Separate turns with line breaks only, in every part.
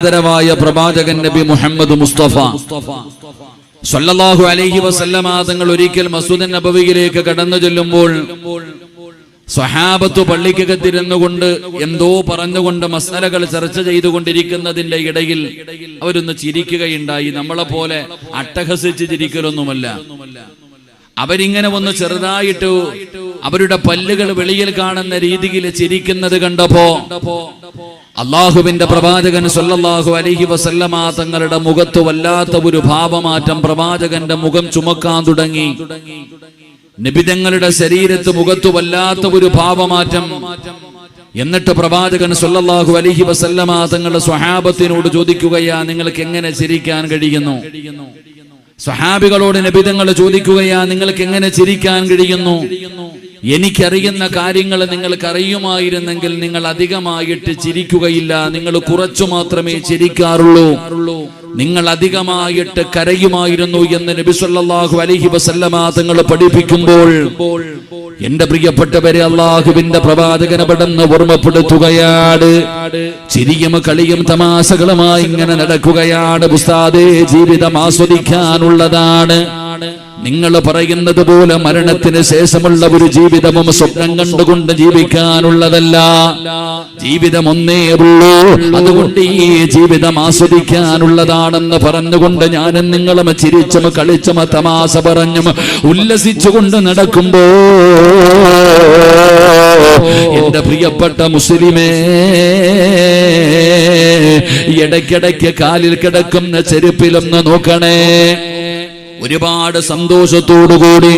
ആദരവായ പ്രവാചകൻ നബി മുഹമ്മദ് മുസ്തഫ സല്ലല്ലാഹു അലൈഹി വസല്ലമ തങ്ങൾ ഒരിക്കൽ മസ്ജിദ് നബവിയിലേക്ക് കടന്നു ചെല്ലുമ്പോൾ സ്വഹാബത്ത് പള്ളിക്കകത്തിരുന്നുകൊണ്ട് എന്തോ പറഞ്ഞുകൊണ്ട് മസ്അലകൾ ചർച്ച ചെയ്തുകൊണ്ടിരിക്കുന്നതിന്റെ ഇടയിൽ അവരൊന്ന് ചിരിക്കുകയുണ്ടായി. നമ്മളെ പോലെ അട്ടഹസിച്ച് ചിരിക്കലൊന്നുമല്ല. അവരിങ്ങനെ ഒന്ന് ചെറുതായിട്ട് അവരുടെ പല്ലുകൾ വെളിയിൽ കാണുന്ന രീതിയിൽ ചിരിക്കുന്നത് കണ്ടപ്പോ അള്ളാഹുവിന്റെ പ്രവാചകൻ സല്ലല്ലാഹു അലൈഹി വസല്ലമ തങ്ങളുടെ മുഖത്ത് വല്ലാത്ത ഒരു ഭാവമാറ്റം പ്രവാചകന്റെ മുഖം ചുമക്കാൻ തുടങ്ങി. നബിതങ്ങളുടെ ശരീരത്ത് മുഖത്ത് വല്ലാത്ത ഒരു ഭാവമാറ്റം. എന്നിട്ട് പ്രവാചകൻ സല്ലല്ലാഹു അലൈഹി വസല്ലമ തങ്ങളുടെ സ്വഹാബത്തിനോട് ചോദിക്കുകയാ, നിങ്ങൾക്ക് എങ്ങനെ ചിരിക്കാൻ കഴിയുന്നു? സ്വഹാബികളോട് നബിതങ്ങൾ ചോദിക്കുകയാ, നിങ്ങൾക്ക് എങ്ങനെ ചിരിക്കാൻ കഴിയുന്നു? എനിക്കറിയുന്ന കാര്യങ്ങൾ നിങ്ങൾക്ക് അറിയുമായിരുന്നെങ്കിൽ നിങ്ങൾ അധികമായിട്ട് ചിരിക്കുകയില്ല, നിങ്ങൾ കുറച്ചു മാത്രമേ ചിരിക്കാറുള്ളൂ, നിങ്ങൾ അധികമായിട്ട് കരയുമായിരുന്നു എന്ന് നബി സല്ലല്ലാഹു അലൈഹി വസല്ലമ തങ്ങൾ പഠിപ്പിക്കുമ്പോൾ എന്റെ പ്രിയപ്പെട്ടവരെ, അള്ളാഹുവിന്റെ പ്രവാചകനെ പെട്ടെന്ന് ഓർമ്മപ്പെടുത്തുകയാണ്. ചിരിയും കളിയും തമാശകളുമായി ഇങ്ങനെ നടക്കുകയാണ്. ഉസ്താദേ, ജീവിതം ആസ്വദിക്കാനുള്ളതാണ്. നിങ്ങൾ പറയുന്നത് പോലെ മരണത്തിന് ശേഷമുള്ള ഒരു ജീവിതവും സ്വപ്നം കണ്ടുകൊണ്ട് ജീവിക്കാനുള്ളതല്ല. ജീവിതം ഒന്നേ ഉള്ളൂ, അതുകൊണ്ട് ഈ ജീവിതം ആസ്വദിക്കാനുള്ളതാണെന്ന് പറഞ്ഞുകൊണ്ട് ഞാനും നിങ്ങളും ചിരിച്ചും കളിച്ചും തമാശ പറഞ്ഞും ഉല്ലസിച്ചുകൊണ്ട് നടക്കുമ്പോ എന്റെ പ്രിയപ്പെട്ട മുസ്ലിമേ, ഇടയ്ക്കിടയ്ക്ക് കാലിൽ കിടക്കുന്ന ചെരുപ്പിലൊന്ന് നോക്കണേ. ഒരുപാട് സന്തോഷത്തോടുകൂടി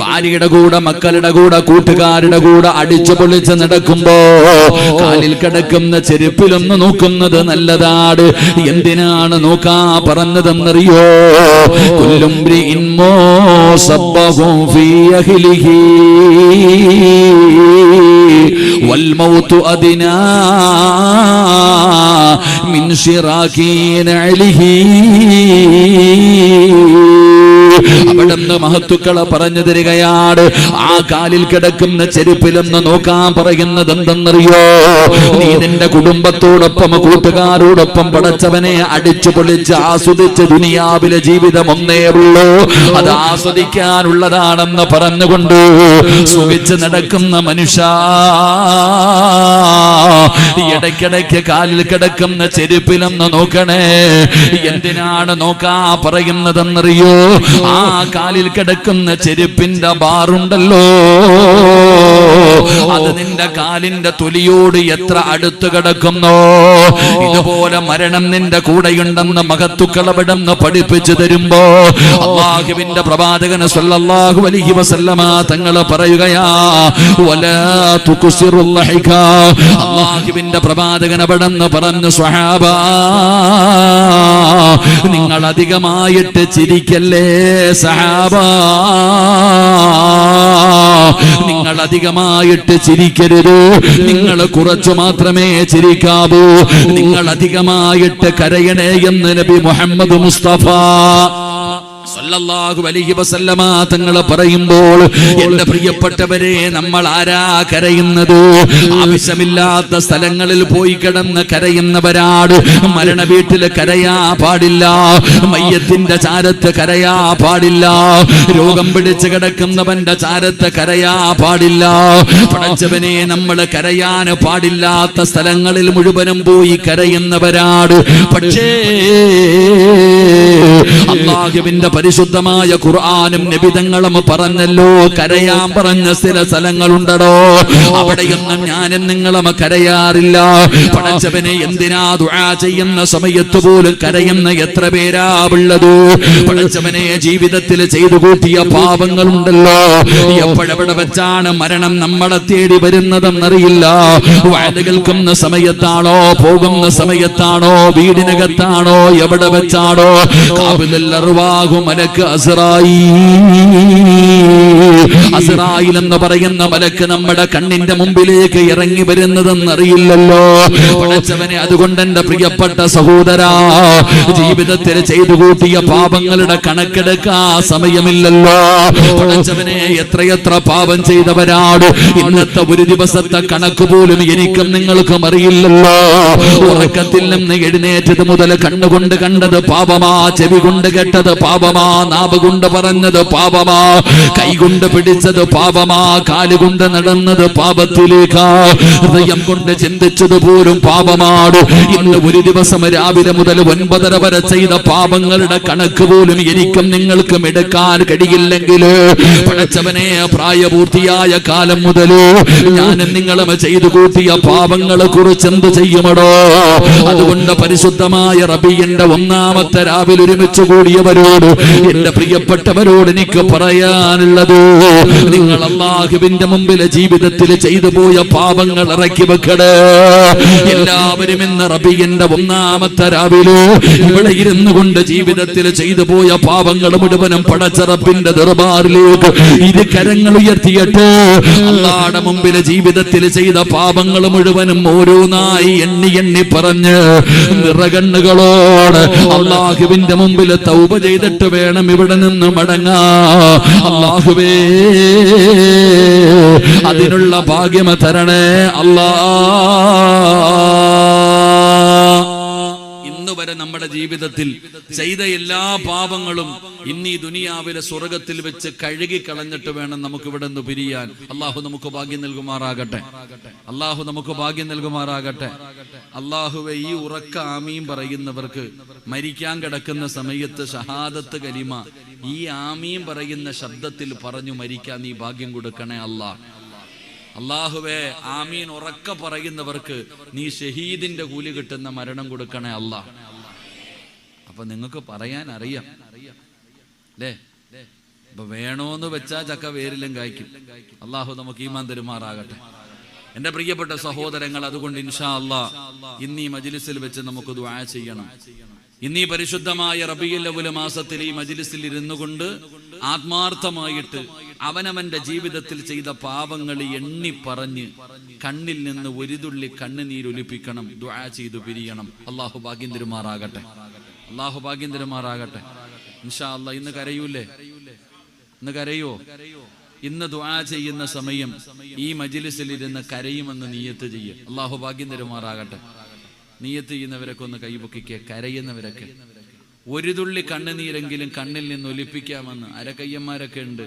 ഭാര്യയുടെ കൂടെ, മക്കളുടെ കൂടെ, കൂട്ടുകാരുടെ കൂടെ അടിച്ചു പൊളിച്ച് നടക്കുമ്പോ കാലിൽ കിടക്കുന്ന ചെരുപ്പിലൊന്ന് നോക്കുന്നത് നല്ലതാണ്. എന്തിനാണ് നോക്കാ പറഞ്ഞതെന്നറിയോ? കുല്ലും മ്രിഇൻ മുസബ്ബഹു ഫീ അഹ്ലിഹി വൽ മൗതു അദ്നാ മിൻ ശിറാകി നഅലിഹി. അവിടുന്ന് മഹത്തുക്കളെ പറഞ്ഞു തരികയാണ്. ആ കാലിൽ കിടക്കുന്ന ചെരുപ്പിലൊന്ന് നോക്കാൻ പറയുന്നത് എന്തെന്നറിയോ? നീ നിന്റെ കുടുംബത്തോടൊപ്പം കൂട്ടുകാരോടൊപ്പം പടച്ചവനെ അടിച്ചു പൊളിച്ച് ആസ്വദിച്ച് ദുനിയാവിലെ ജീവിതം ഒന്നേ ഉള്ളൂ, അത് ആസ്വദിക്കാനുള്ളതാണെന്ന് പറഞ്ഞുകൊണ്ട് സുഖിച്ച് നടക്കുന്ന മനുഷ്യ, ഇടയ്ക്കിടയ്ക്ക് കാലിൽ കിടക്കുന്ന ചെരുപ്പിലൊന്ന് നോക്കണേ. എന്തിനാണ് നോക്കാ പറയുന്നതെന്നറിയോ? ആ കാലിൽ കിടക്കുന്ന ചെരുപ്പിന്റെ ബാറുണ്ടല്ലോ, അത് നിന്റെ കാലിന്റെ തൊലിയോട് എത്ര അടുത്ത് കിടക്കുന്നോ, ഇതുപോലെ മരണം നിന്റെ കൂടെയുണ്ടെന്ന് മഹത്തുക്കളവിടെന്ന് പഠിപ്പിച്ചു തരുമ്പോ അല്ലാഹുവിന്റെ പ്രവാചകൻ സല്ലല്ലാഹു അലൈഹി വസല്ലമ തങ്ങൾ പറയുകയാ, വലാ തുക്സിറുൽ ലഹിക. അല്ലാഹുവിന്റെ പ്രവാചകൻ അവിടെന്ന് പറഞ്ഞു, സ്വഹാബാ, നിങ്ങൾ അധികമായിട്ട് ചിരിക്കല്ലേ സഹാബാ, നിങ്ങൾ അധികമായിട്ട് ചിരിക്കരുത്, നിങ്ങൾ കുറച്ചു മാത്രമേ ചിരിക്കാവൂ, നിങ്ങൾ അധികമായിട്ട് കരയണേ എന്ന് നബി മുഹമ്മദ് മുസ്തഫ സല്ലല്ലാഹു അലൈഹി വസല്ലമ തങ്ങൾ പറയുമ്പോൾ എന്റെ പ്രിയപ്പെട്ടവരെ, നമ്മൾ ആരാ കരയുന്നത്? ആവശ്യമില്ലാത്ത സ്ഥലങ്ങളിൽ പോയി കിടന്ന് കരയുന്നവരാണ്. മരണ വീട്ടിൽ കരയാ പാടില്ല, മയ്യത്തിന്റെ ചാരത്ത് കരയാ പാടില്ല, രോഗം പിടിച്ച് കിടക്കുന്നവന്റെ ചാരത്ത് കരയാ പാടില്ല. പടച്ചവനെ, നമ്മൾ കരയാൻ പാടില്ലാത്ത സ്ഥലങ്ങളിൽ മുഴുവനും പോയി കരയുന്നവരാണ്. പക്ഷേ അല്ലാഹുവിന്റെ പരിശുദ്ധമായ ഖുർആനും നബിതങ്ങളും പറഞ്ഞല്ലോ, കരയാൻ പറഞ്ഞ ചില സ്ഥലങ്ങളുണ്ടോ, അവിടെയൊന്നും ഞാനും നിങ്ങളും കരയാറില്ല. പടച്ചവനെ, എന്തിനാ ദുആ ചെയ്യുന്ന സമയത്ത് പോലും കരയുന്ന എത്ര പേരാ ഉള്ളത്? പടച്ചവനെ, ജീവിതത്തിൽ ചെയ്തു കൂട്ടിയ പാപങ്ങളുണ്ടല്ലോ, എപ്പോഴെവിടെ വെച്ചാണ് മരണം നമ്മളെ തേടി വരുന്നതെന്നറിയില്ല. വഅദ് കേൾക്കുന്ന സമയത്താണോ, പോകുന്ന സമയത്താണോ, വീടിനകത്താണോ, എവിടെ വെച്ചാണോ മലക്ക് അസ്റായീൽ അസ്റായിൽ എന്ന് പറയുന്ന മലക്ക് നമ്മുടെ കണ്ണിന്റെ മുമ്പിലേക്ക് ഇറങ്ങി വരുന്നതെന്നറിയില്ലല്ലോ പടച്ചവനെ. അതുകൊണ്ട് എന്റെ പ്രിയപ്പെട്ട സഹോദരാ, ജീവിതത്തിൽ ചെയ്തു കൂട്ടിയ പാപങ്ങളുടെ കണക്കെടുക്കാൻ സമയമില്ലല്ലോ പടച്ചവനെ. എത്രയെത്ര പാപം ചെയ്തവരാണ്. ഇന്നത്തെ ഒരു ദിവസത്തെ കണക്ക് പോലും എനിക്കും നിങ്ങൾക്കും അറിയില്ലല്ലോ. ഉറക്കത്തിൽ നിന്ന് എഴുന്നേറ്റത് മുതൽ കണ്ണുകൊണ്ട് കണ്ടത് പാപമാ, ചെവി കൊണ്ട് കേട്ടത് പാപമാ, നാവ് കൊണ്ട് പറഞ്ഞത് പാപമാ, കൈകൊണ്ട് പിടിച്ചത് പാപമാ, കാലുകൊണ്ട് നടന്നത് പാപത്തിലേക്കാ, ഹൃദയം കൊണ്ട് ചിന്തിച്ചത് പോലും പാപമാണ്. ഇന്ന് ഒരു ദിവസം രാവിലെ മുതൽ 9:30 വരെ ചെയ്ത പാപങ്ങളുടെ കണക്ക് പോലും എനിക്കും നിങ്ങൾക്കും എടുക്കാൻ കഴിയില്ലെങ്കിൽ പടച്ചവനെ, പ്രായപൂർത്തിയായ കാലം മുതൽ ഞാനും നിങ്ങളും ചെയ്തു കൂട്ടിയ പാപങ്ങളെ കുറിച്ച് എന്ത് ചെയ്യുമടോ? അതുകൊണ്ട് പരിശുദ്ധമായ റബീഇന്റെ 1-ാമത്തെ രാവിലെ ഒരുമിച്ച് കൂടിയവരോട്, എന്റെ പ്രിയപ്പെട്ടവരോട് എനിക്ക് പറയാനുള്ളത്, നിങ്ങൾ അല്ലാഹുവിന്റെ മുമ്പിൽ ജീവിതത്തിൽ ചെയ്തു പോയ പാപങ്ങൾ ഇറക്കി വെക്കണേ. എല്ലാവരും ഇന്ന് റബീഇന്റെ 1-ാമത്തെ രാവിലെ ഇവിടെ ഇരുന്നു കൊണ്ട് ജീവിതത്തിൽ ചെയ്തു പോയ പാപങ്ങൾ മുഴുവനും പടച്ച റബ്ബിന്റെ ദർബാറിലേക്ക് ഇത് കരങ്ങൾ ഉയർത്തിയിട്ട് അല്ലാഹുവിന്റെ മുമ്പിൽ ജീവിതത്തിൽ ചെയ്ത പാപങ്ങൾ മുഴുവനും ഓരോന്നായി എണ്ണി എണ്ണി പറഞ്ഞ് നിറകണ്ണുകളോട് അല്ലാഹുവിന്റെ മുമ്പിൽ തൗബ ചെയ്തിട്ട് വേണം ഇവിടെ നിന്ന് മടങ്ങാ. അല്ലാഹുവേ, അതിനുള്ള ഭാഗ്യം തരണേ അല്ലാ. വരെ നമ്മുടെ ജീവിതത്തിൽ ചെയ്ത എല്ലാ പാപങ്ങളും ഇന്നീ ദുനിയാവിലെ സ്വർഗത്തിൽ വെച്ച് കഴുകി കളഞ്ഞിട്ട് വേണം നമുക്ക് ഇവിടെ നിന്ന് പിരിയാൻ. അള്ളാഹു നമുക്ക് ഭാഗ്യം നൽകുമാറാകട്ടെ. അള്ളാഹു നമുക്ക് ഭാഗ്യം നൽകുമാറാകട്ടെ. അള്ളാഹുവെ, ഈ ഉറക്ക ആമീൻ പറയുന്നവർക്ക് മരിക്കാൻ കിടക്കുന്ന സമയത്ത് ഷഹാദത്ത് കലിമ ഈ ആമീൻ പറയുന്ന ശബ്ദത്തിൽ പറഞ്ഞു മരിക്കാൻ നീ ഭാഗ്യം കൊടുക്കണേ അല്ലാ. അള്ളാഹുവേ, ആമീൻ ഉറക്ക പറയുന്നവർക്ക് നീ ഷഹീദിന്റെ കൂലി കിട്ടുന്ന മരണം കൊടുക്കണേ അല്ലാ. അപ്പൊ നിങ്ങൾക്ക് പറയാൻ അറിയാം അല്ലേ? അപ്പൊ വേണോന്ന് വെച്ചാ ചക്ക വേരിലും കായ്ക്കും. അള്ളാഹു നമുക്ക് ഈമാൻ തരുമാറാകട്ടെ. എന്റെ പ്രിയപ്പെട്ട സഹോദരങ്ങൾ, അതുകൊണ്ട് ഇൻഷാ അല്ലാ ഇന്ന് ഈ മജ്ലിസിൽ വെച്ച് നമുക്ക് ദുആ ചെയ്യണം. ഇന്നീ പരിശുദ്ധമായ റബീഉൽ അവ്വൽ മാസത്തിൽ ഈ മജ്ലിസിൽ ഇരുന്നു കൊണ്ട് ആത്മാർത്ഥമായിട്ട് അവനവന്റെ ജീവിതത്തിൽ ചെയ്ത പാപങ്ങൾ എണ്ണി പറഞ്ഞ് കണ്ണിൽ നിന്ന് ഒരു തുള്ളി കണ്ണുനീരൊലിപ്പിക്കണം, ദുആ ചെയ്തു പിരിയണം. അള്ളാഹു ഭാഗ്യം തരുമാറാകട്ടെ. അള്ളാഹു ഭാഗ്യം തരുമാറാകട്ടെ. ഇൻഷാ അല്ലാ ഇന്ന് കരയൂലേ? ഇന്ന് കരയോ? ഇന്ന് ദുആ ചെയ്യുന്ന സമയം ഈ മജ്ലിസിൽ ഇരുന്ന് കരയുമെന്ന് നിയ്യത്ത് ചെയ്യുക. അള്ളാഹു ഭാഗ്യം തരുമാറാകട്ടെ. നിയ്യത്ത് ചെയ്യുന്നവരൊക്കെ ഒന്ന് കൈപൊക്കിക്കുക. കരയുന്നവരൊക്കെ ഒരു തുള്ളി കണ്ണുനീരെങ്കിലും കണ്ണിൽ നിന്ന് ഒലിപ്പിക്കാമെന്ന് അരക്കയ്യന്മാരൊക്കെ ഉണ്ട്.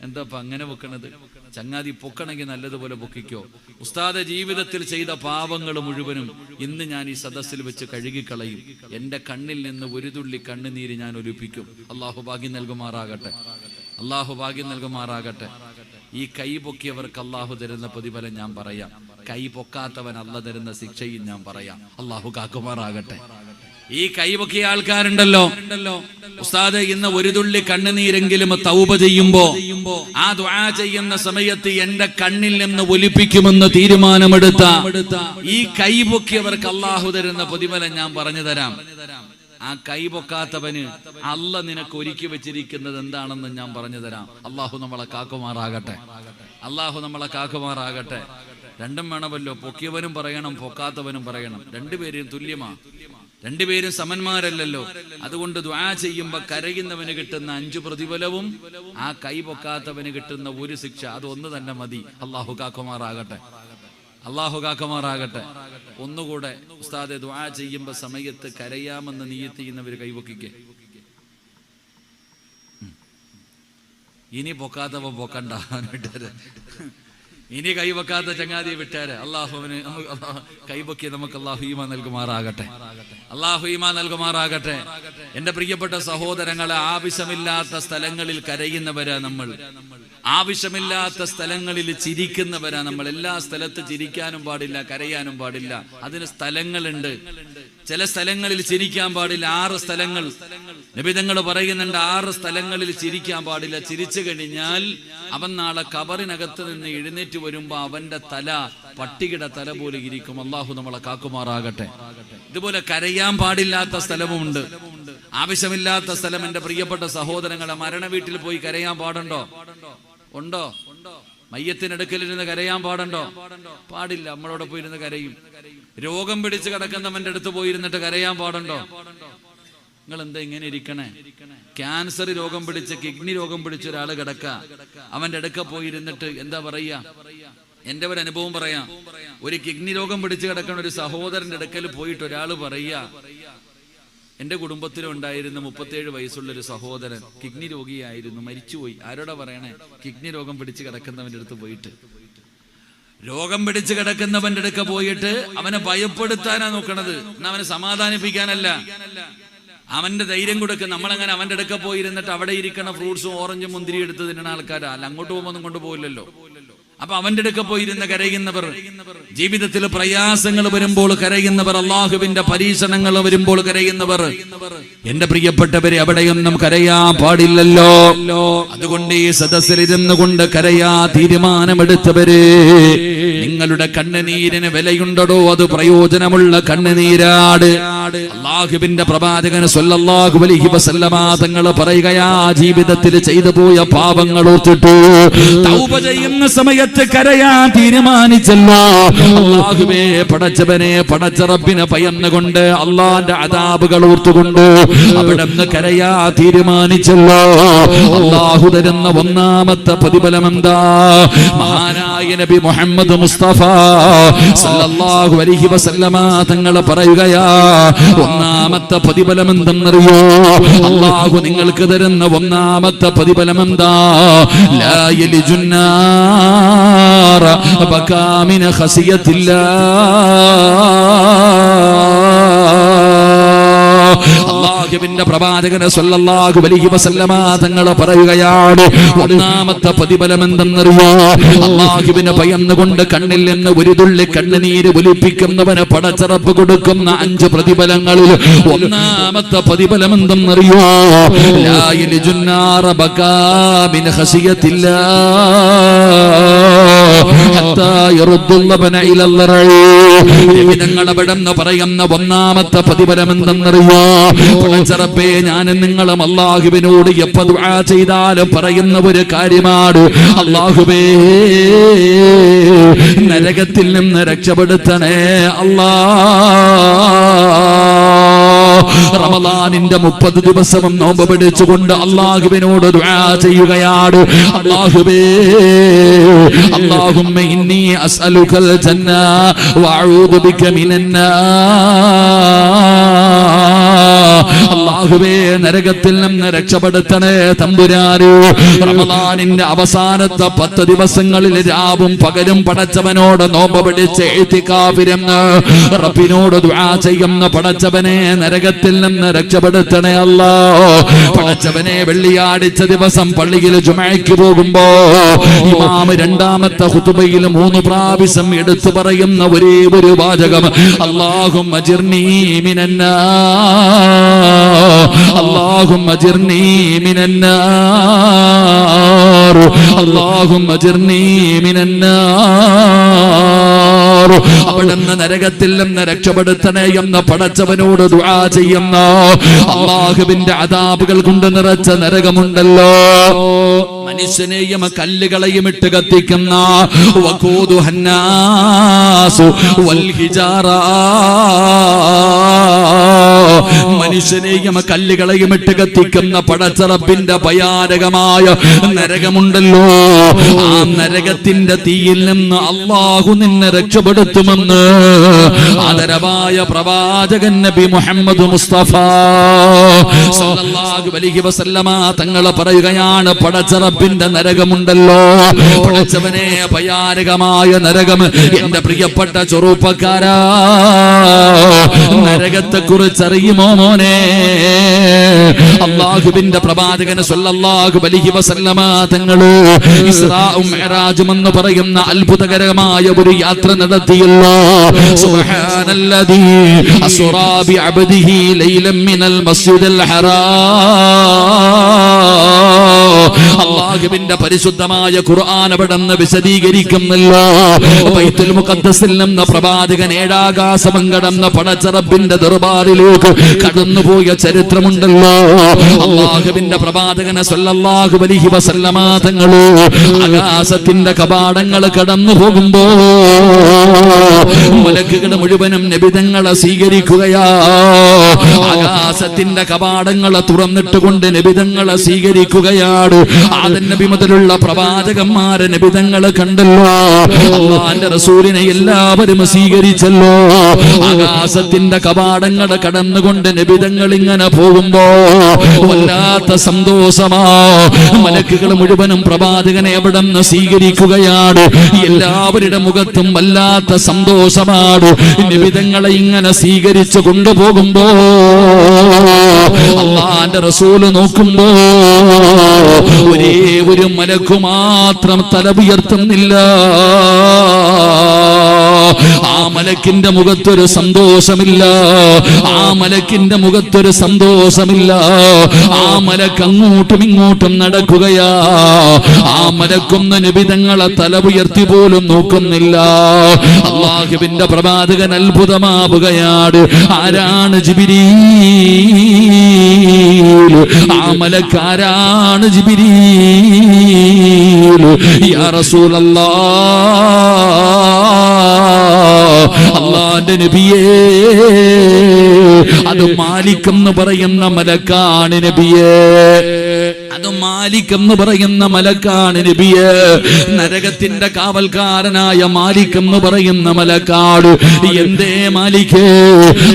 എന്താ അങ്ങനെ പൊക്കണത്? ചങ്ങാതി പൊക്കണമെങ്കിൽ നല്ലതുപോലെ പൊക്കിക്കോ. ഉസ്താദ് ജീവിതത്തിൽ ചെയ്ത പാപങ്ങൾ മുഴുവനും ഇന്ന് ഞാൻ ഈ സദസ്സിൽ വെച്ച് കഴുകിക്കളയും. എന്റെ കണ്ണിൽ നിന്ന് ഒരു തുള്ളി കണ്ണുനീര് ഞാൻ ഒലിപ്പിക്കും. അള്ളാഹു ഭാഗ്യം നൽകുമാറാകട്ടെ. അള്ളാഹു ഭാഗ്യം നൽകുമാറാകട്ടെ. ഈ കൈ പൊക്കിയവർക്ക് അള്ളാഹു തരുന്ന പ്രതിഫലം ഞാൻ പറയാം. കൈ പൊക്കാത്തവൻ അള്ള തരുന്ന ശിക്ഷയും ഞാൻ പറയാം. അള്ളാഹു കാക്കുമാറാകട്ടെ. ഈ കൈ പൊക്കിയ ആൾക്കാരുണ്ടല്ലോ, ഉസ്താദ് ഇന്ന് ഒരു തുള്ളി കണ്ണുനീരെങ്കിലും തൗബ ചെയ്യുമ്പോ ആ ദുആ ചെയ്യുന്ന സമയത്ത് എന്റെ കണ്ണിൽ നിന്ന് ഒലിപ്പിക്കുമെന്ന് തീരുമാനമെടുത്ത ഈ കൈ പൊക്കിയവർക്ക് അള്ളാഹു തരുന്ന പ്രതിഫലം ഞാൻ പറഞ്ഞു തരാം. ആ കൈ പൊക്കാത്തവന് അള്ള നിനക്ക് ഒരുക്കി വെച്ചിരിക്കുന്നത് എന്താണെന്ന് ഞാൻ പറഞ്ഞു തരാം. അള്ളാഹു നമ്മളെ കാക്കുമാറാകട്ടെ. അള്ളാഹു നമ്മളെ കാക്കുമാറാകട്ടെ. രണ്ടും വേണമല്ലോ, പൊക്കിയവനും പറയണം, പൊക്കാത്തവനും പറയണം. രണ്ടുപേരും തുല്യമാ, രണ്ടുപേരും സമന്മാരല്ലല്ലോ. അതുകൊണ്ട് ദുആ ചെയ്യുമ്പോ കരയുന്നവന് കിട്ടുന്ന 5 പ്രതിഫലവും ആ കൈ പൊക്കാത്തവന് കിട്ടുന്ന 1 ശിക്ഷ, അത് ഒന്ന് തന്നെ മതി. അള്ളാഹു കാക്കുമാറാകട്ടെ. അള്ളാഹു കാക്കുമാറാകട്ടെ. ഒന്നുകൂടെ ഉസ്താദെ, ദുആ ചെയ്യുമ്പോ സമയത്ത് കരയാമെന്ന് നിയ്യത്ത് ചെയ്യുന്നവര് കൈപൊക്കിക്കെ. ഇനി പൊക്കാത്തവ പൊക്കണ്ട, ഇനി കൈവെക്കാത്ത ചങ്ങാതിയെ വിട്ടാര്. അള്ളാഹുവിന് കൈവെക്കി നമുക്ക് അള്ളാഹു ഈമാൻ നൽകുമാറാകട്ടെ. അള്ളാഹു ഈമാൻ നൽകുമാറാകട്ടെ. എന്റെ പ്രിയപ്പെട്ട സഹോദരങ്ങളെ, ആവശ്യമില്ലാത്ത സ്ഥലങ്ങളിൽ കരയുന്നവരാ നമ്മൾ. ആവശ്യമില്ലാത്ത സ്ഥലങ്ങളിൽ ചിരിക്കുന്നവരാ നമ്മൾ. എല്ലാ സ്ഥലത്ത് ചിരിക്കാനും പാടില്ല, കരയാനും പാടില്ല. അതിന് സ്ഥലങ്ങളുണ്ട്. ചില സ്ഥലങ്ങളിൽ ചിരിക്കാൻ പാടില്ല. 6 സ്ഥലങ്ങൾ നബി തങ്ങൾ പറയുന്നുണ്ട്. 6 സ്ഥലങ്ങളിൽ ചിരിക്കാൻ പാടില്ല. ചിരിച്ചു കഴിഞ്ഞാൽ അവൻ നാളെ ഖബറിനകത്ത് നിന്ന് എഴുന്നേറ്റ് വരുമ്പോ അവന്റെ തല പട്ടികയുടെ തല പോലെ ഇരിക്കും. അള്ളാഹു നമ്മളെ കാക്കുമാറാകട്ടെ. ഇതുപോലെ കരയാൻ പാടില്ലാത്ത സ്ഥലവുമുണ്ട്, ആവശ്യമില്ലാത്ത സ്ഥലം. എന്റെ പ്രിയപ്പെട്ട സഹോദരങ്ങളെ, മരണ വീട്ടിൽ പോയി കരയാൻ പാടുണ്ടോ? ഉണ്ടോ? മയ്യത്തിനടുക്കലിരുന്ന് കരയാൻ പാടുണ്ടോ? പാടില്ല. നമ്മളോട് പോയിരുന്ന് കരയും. രോഗം പിടിച്ച് കിടക്കുന്നവന്റെ അടുത്ത് പോയിരുന്നിട്ട് കരയാൻ പാടുണ്ടോ? നിങ്ങൾ എന്താ ഇങ്ങനെ ഇരിക്കണേ? ക്യാൻസർ രോഗം പിടിച്ച്, കിഡ്നി രോഗം പിടിച്ച ഒരാള് കിടക്ക, അവന്റെ അടുക്ക പോയിരുന്നിട്ട് എന്താ പറയാ? എന്റെ ഒരു അനുഭവം പറയാം. ഒരു കിഡ്നി രോഗം പിടിച്ച് കിടക്കണ ഒരു സഹോദരന്റെ അടുക്കൽ പോയിട്ട് ഒരാള് പറയാ, എന്റെ കുടുംബത്തിലുണ്ടായിരുന്ന 37 വയസ്സുള്ളൊരു സഹോദരൻ കിഡ്നി രോഗിയായിരുന്നു, മരിച്ചുപോയി. ആരോടാ പറയണേ? കിഡ്നി രോഗം പിടിച്ച് കിടക്കുന്നവന്റെ അടുത്ത് പോയിട്ട്. രോഗം പിടിച്ച് കിടക്കുന്നവന്റെ അടുക്ക പോയിട്ട് അവനെ ഭയപ്പെടുത്താനാ നോക്കണത്, അവനെ സമാധാനിപ്പിക്കാനല്ല. അവന്റെ ധൈര്യം കൊടുക്കുക. നമ്മളങ്ങനെ അവന്റെ അടുക്ക പോയിരുന്നിട്ട് അവിടെ ഇരിക്കണ ഫ്രൂട്ട്സും ഓറഞ്ചും മുന്തിരി എടുത്ത് തിന്നണ ആൾക്കാരാ. അല്ല, അങ്ങോട്ട് പോകുമ്പോൾ ഒന്നും കൊണ്ടുപോകില്ലല്ലോ. അപ്പൊ അവന്റെ അടുക്ക പോയിരുന്ന് കരയുന്നവർ, ജീവിതത്തിൽ പ്രയാസങ്ങൾ വരുമ്പോൾ കരയുന്നവർ, അള്ളാഹുവിന്റെ പരീക്ഷണങ്ങൾ വരുമ്പോൾ കരയുന്നവർ, എന്റെ പ്രിയപ്പെട്ടവരെ, അവിടെയൊന്നും കരയാൻ പാടില്ലല്ലോ. അതുകൊണ്ട് ഈ സദസ്സിലിരുന്നു കൊണ്ട് കരയാ തീരുമാനമെടുത്തവര്, നിങ്ങളുടെ കണ്ണുനീരിന് വിലയുണ്ടോ? അത് പ്രയോജനമുള്ള കണ്ണുനീരാട്. അള്ളാഹുവിന്റെ പ്രവാചകൻ സ്വല്ലല്ലാഹു അലൈഹി വസല്ലമ തങ്ങൾ പറയുകയാ, ജീവിതത്തിൽ ചെയ്തു പോയ പാപങ്ങൾ ഓർത്തിട്ട് തൗബ ചെയ്യുന്ന സമയത്ത് കരയാൻ തീരുമാനിച്ചല്ലോ. അല്ലാഹുവേ, പടച്ചവനെ, പടച്ച റബ്ബിനെ ഭയന്നുകൊണ്ട്, അള്ളാന്റെ അദാബുകൾ ഓർത്തുകൊണ്ട് അവിടുന്ന് കരയാ തീരുമാനിച്ചല്ലോ. അല്ലാഹു തരുന്ന ഒന്നാമത്തെ പ്രതിഫലം എന്താ? മഹാനായ നബി മുഹമ്മദ് മുസ്തഫ സല്ലല്ലാഹു അലൈഹി വസല്ലമ തങ്ങൾ പറയുകയാ, ഒന്നാമത്തെ പ്രതിഫലം എന്തെന്നറിയോ? അല്ലാഹു നിങ്ങൾക്ക് തരുന്ന ഒന്നാമത്തെ പ്രതിഫലം എന്താ? ലാ യലിജുന്നാർ ബകാ മിൻ ഖസിയത്തില്ലാ. അല്ലാഹുവിന്റെ പ്രവാചകൻ സ്വല്ലല്ലാഹു അലൈഹി വസല്ലമ തങ്ങൾ പറയുകയാണ്, ഒന്നാമത്തെ പ്രതിഫലം എന്തെന്നറിയോ? അല്ലാഹുവിനെ ഭയന്നുകൊണ്ട് കണ്ണിൽ നിന്ന് ഒരു തുള്ളി കണ്ണുനീര് ഒലിപ്പിക്കുന്നവന് പടച്ചറപ്പ് കൊടുക്കുന്ന 5 പ്രതിഫലങ്ങളിൽ ഒന്നാമത്തെ പ്രതിഫലം എന്തെന്നറിയോ? ലാ യലിജുന്നാർ ബകാ മിൻ ഖസിയത്തില്ലാ ഹത്താ യറുദ്ദുല്ലബന ഇലല്ലറഈ. നബിതങ്ങളവിടെന്ന് പറയുന്ന ഒന്നാമത്തെ പ്രതിഫലം എന്തെന്നറിയോ? പടച്ചറപ്പേ, ഞാനും നിങ്ങളും അല്ലാഹുവിനോട് എപ്പോൾ ദുആ ചെയ്താലും പറയുന്ന ഒരു കാര്യമാണ്, അല്ലാഹുവേ, നരകത്തിൽ നിന്ന് രക്ഷപ്പെടുത്തണേ അല്ലാ. റമളാനിന്റെ 30 ദിവസവും നോമ്പ് പിടിച്ചുകൊണ്ട് അല്ലാഹുവിനോട് ദുആ ചെയ്യുകയാണ്, അല്ലാഹുവേ, അല്ലാഹുമ്മ ഇന്നി അസ്അലുകൽ ജന്ന വഅഊദു ബിക മിനന്നാർ. അല്ലാഹുവേ, നരകത്തിൽ നിന്ന് രക്ഷപ്പെടുത്തണേ തമ്പുരാനേ. റമളാനിന്റെ അവസാനത്തെ 10 ദിവസങ്ങളിൽ രാവും പകലും പടച്ചവനോട് നോമ്പ് പിടിച്ച് ഇഅ്തികാഫിരുന്ന് റബ്ബിനോട് ദുആ ചെയ്യുന്ന പടച്ചവനെ, നരകത്തിൽ നിന്ന് രക്ഷപ്പെടുത്തണേ അല്ലാ. പടച്ചവനെ, വെള്ളിയാഴ്ച ദിവസം പള്ളിയിൽ ജുമഅയ്ക്ക് പോകുമ്പോ ഇമാം രണ്ടാമത്തെ ഖുതുബയിൽ 3 പ്രാവശ്യം എടുത്തു പറയുന്ന ഒരേ ഒരു വാചകം, അല്ലാഹുമ്മ അജിർനീ മിനന്നാർ, അല്ലാഹുമ്മ അജിർനീ മിനന്നാർ, അല്ലാഹുമ്മ അജിർനീ മിനന്നാർ. അവിടുന്ന് നരകത്തിൽ നിന്ന് രക്ഷപ്പെടുത്തണേ എന്ന് പടച്ചവനോട് ദുആ ചെയ്യുന്ന, അല്ലാഹുവിന്റെ അദാബുകൾ കൊണ്ട് നിറച്ച നരകമുണ്ടല്ലോ, മനുഷ്യനെയും കല്ലുകളെയും ഇട്ട് കത്തിക്കുന്ന വഖൂദുഹന്നാസു വൽ ഹിജാറ. മനുഷ്യനെയും കല്ലുകളെയും ഇട്ട് കത്തിക്കുന്ന പടച്ചറപ്പിന്റെ ഭയാനകമായ നരകമുണ്ടല്ലോ, ആ നരകത്തിന്റെ തീയിൽ നിന്ന് അല്ലാഹു നിന്നെ രക്ഷപ്പെടുത്തുമെന്ന് ആദരവായ പ്രവാചകൻ നബി മുഹമ്മദ് മുസ്തഫ സല്ലല്ലാഹു അലൈഹി വസല്ലമ തങ്ങൾ പറയുകയാണ്, പടച്ചറപ്പിന്റെ നരകമുണ്ടല്ലോ, പടച്ചവനെ, ഭയാനകമായ നരകം. എന്റെ പ്രിയപ്പെട്ട ചെറുപ്പക്കാരാ, നരകത്തെ കുറിച്ച് അറിയുമോ മോനെ? അല്ലാഹുവിന്റെ പ്രവാചകൻ സ്വല്ലല്ലാഹു അലൈഹി വസല്ലമ തങ്ങൾ ഇസ്രാഉം മിഅ്റാജും എന്ന് പറയുന്ന അത്ഭുതകരമായ ഒരു യാത്ര നടത്തിയല്ലോ. സുബ്ഹാനല്ലദീ അസ്റാ ബിഅബ്ദിഹി ലൈലൻ മിനൽ മസ്ജിദിൽ ഹറാം അല്ലാഹുവിന്റെ പരിശുദ്ധമായ ഖുർആൻ അവിടുന്ന് വിശദീകരിക്കുന്നല്ലോ. ബൈത്തുൽ മുഖദ്ദസിൽ നിന്ന് പ്രവാചകൻ ഏഴാകാശം കടന്ന് പടച്ച റബ്ബിന്റെ ദർബാറിലേക്ക് കടന്നുപോയ ചരിത്രമുണ്ടല്ലോ. അല്ലാഹുവിന്റെ പ്രവാചകനെ സ്വല്ലല്ലാഹു അലൈഹി വസല്ലമ തങ്ങളെ ആകാശത്തിന്റെ കവാടങ്ങൾ കടന്നു പോകുമ്പോ മലക്കുകൾ മുഴുവനും നബി തങ്ങളെ സ്വീകരിക്കുകയാ. ആകാശത്തിന്റെ കവാടങ്ങൾ തുറന്നിട്ടുകൊണ്ട് നബി തങ്ങളെ സ്വീകരിക്കുകയാണ്. ആദം നബി മുതലുള്ള പ്രവാചകന്മാരെ നബി തങ്ങളെ കണ്ടല്ലോ. അല്ലാഹുവിന്റെ റസൂലിനെ എല്ലാവരും സ്വീകരിച്ചല്ലോ. ആകാശത്തിന്റെ കവാടങ്ങൾ കടന്നുകൊണ്ട് നബി തങ്ങൾ ഇങ്ങനെ പോകുമ്പോ വല്ലാത്ത സന്തോഷമാ. മലക്കുകൾ മുഴുവനും പ്രവാചകനെ അവിടെ നിന്ന് സ്വീകരിക്കുകയാണ്. എല്ലാവരുടെ മുഖത്തും വല്ലാത്ത സന്തോഷമാണ്. നബി തങ്ങളെ ഇങ്ങനെ സ്വീകരിച്ചു കൊണ്ടുപോകുമ്പോ അല്ലാഹുവിന്റെ റസൂല് നോക്കുമ്പോ ഒരേ ഒരു മലക്കു മാത്രം തല ഉയർത്തുന്നില്ല. ആ മലക്കിന്റെ മുഖത്തൊരു സന്തോഷമില്ല. ആ മലക്കിന്റെ മുഖത്തൊരു സന്തോഷമില്ല. ആ മലക്ക് അങ്ങോട്ടും ഇങ്ങോട്ടും നടക്കുകയാ. ആ മലക്കൊന്ന് നബി തങ്ങളെ തല ഉയർത്തി പോലും നോക്കുന്നില്ല. അല്ലാഹുവിന്റെ പ്രവാചകൻ അത്ഭുതമാവുകയാണ്. ആരാണ് ജിബ്രീൽ? ആ മലക്ക് ആരാണ് ജിബ്രീൽ? യാ റസൂലല്ലാഹ്, അല്ലാഹുവിന്റെ നബിയേ, അത് മാലിക് എന്ന് പറയുന്ന മലക്കാണ് നബിയേ. അത് മാലിക് എന്ന് പറയുന്ന മലക്കാണ് നബിയേ. നരകത്തിന്റെ കാവൽക്കാരനായ മാലിക് എന്ന് പറയുന്ന മലക്കാട്. എന്തേ മാലികേ?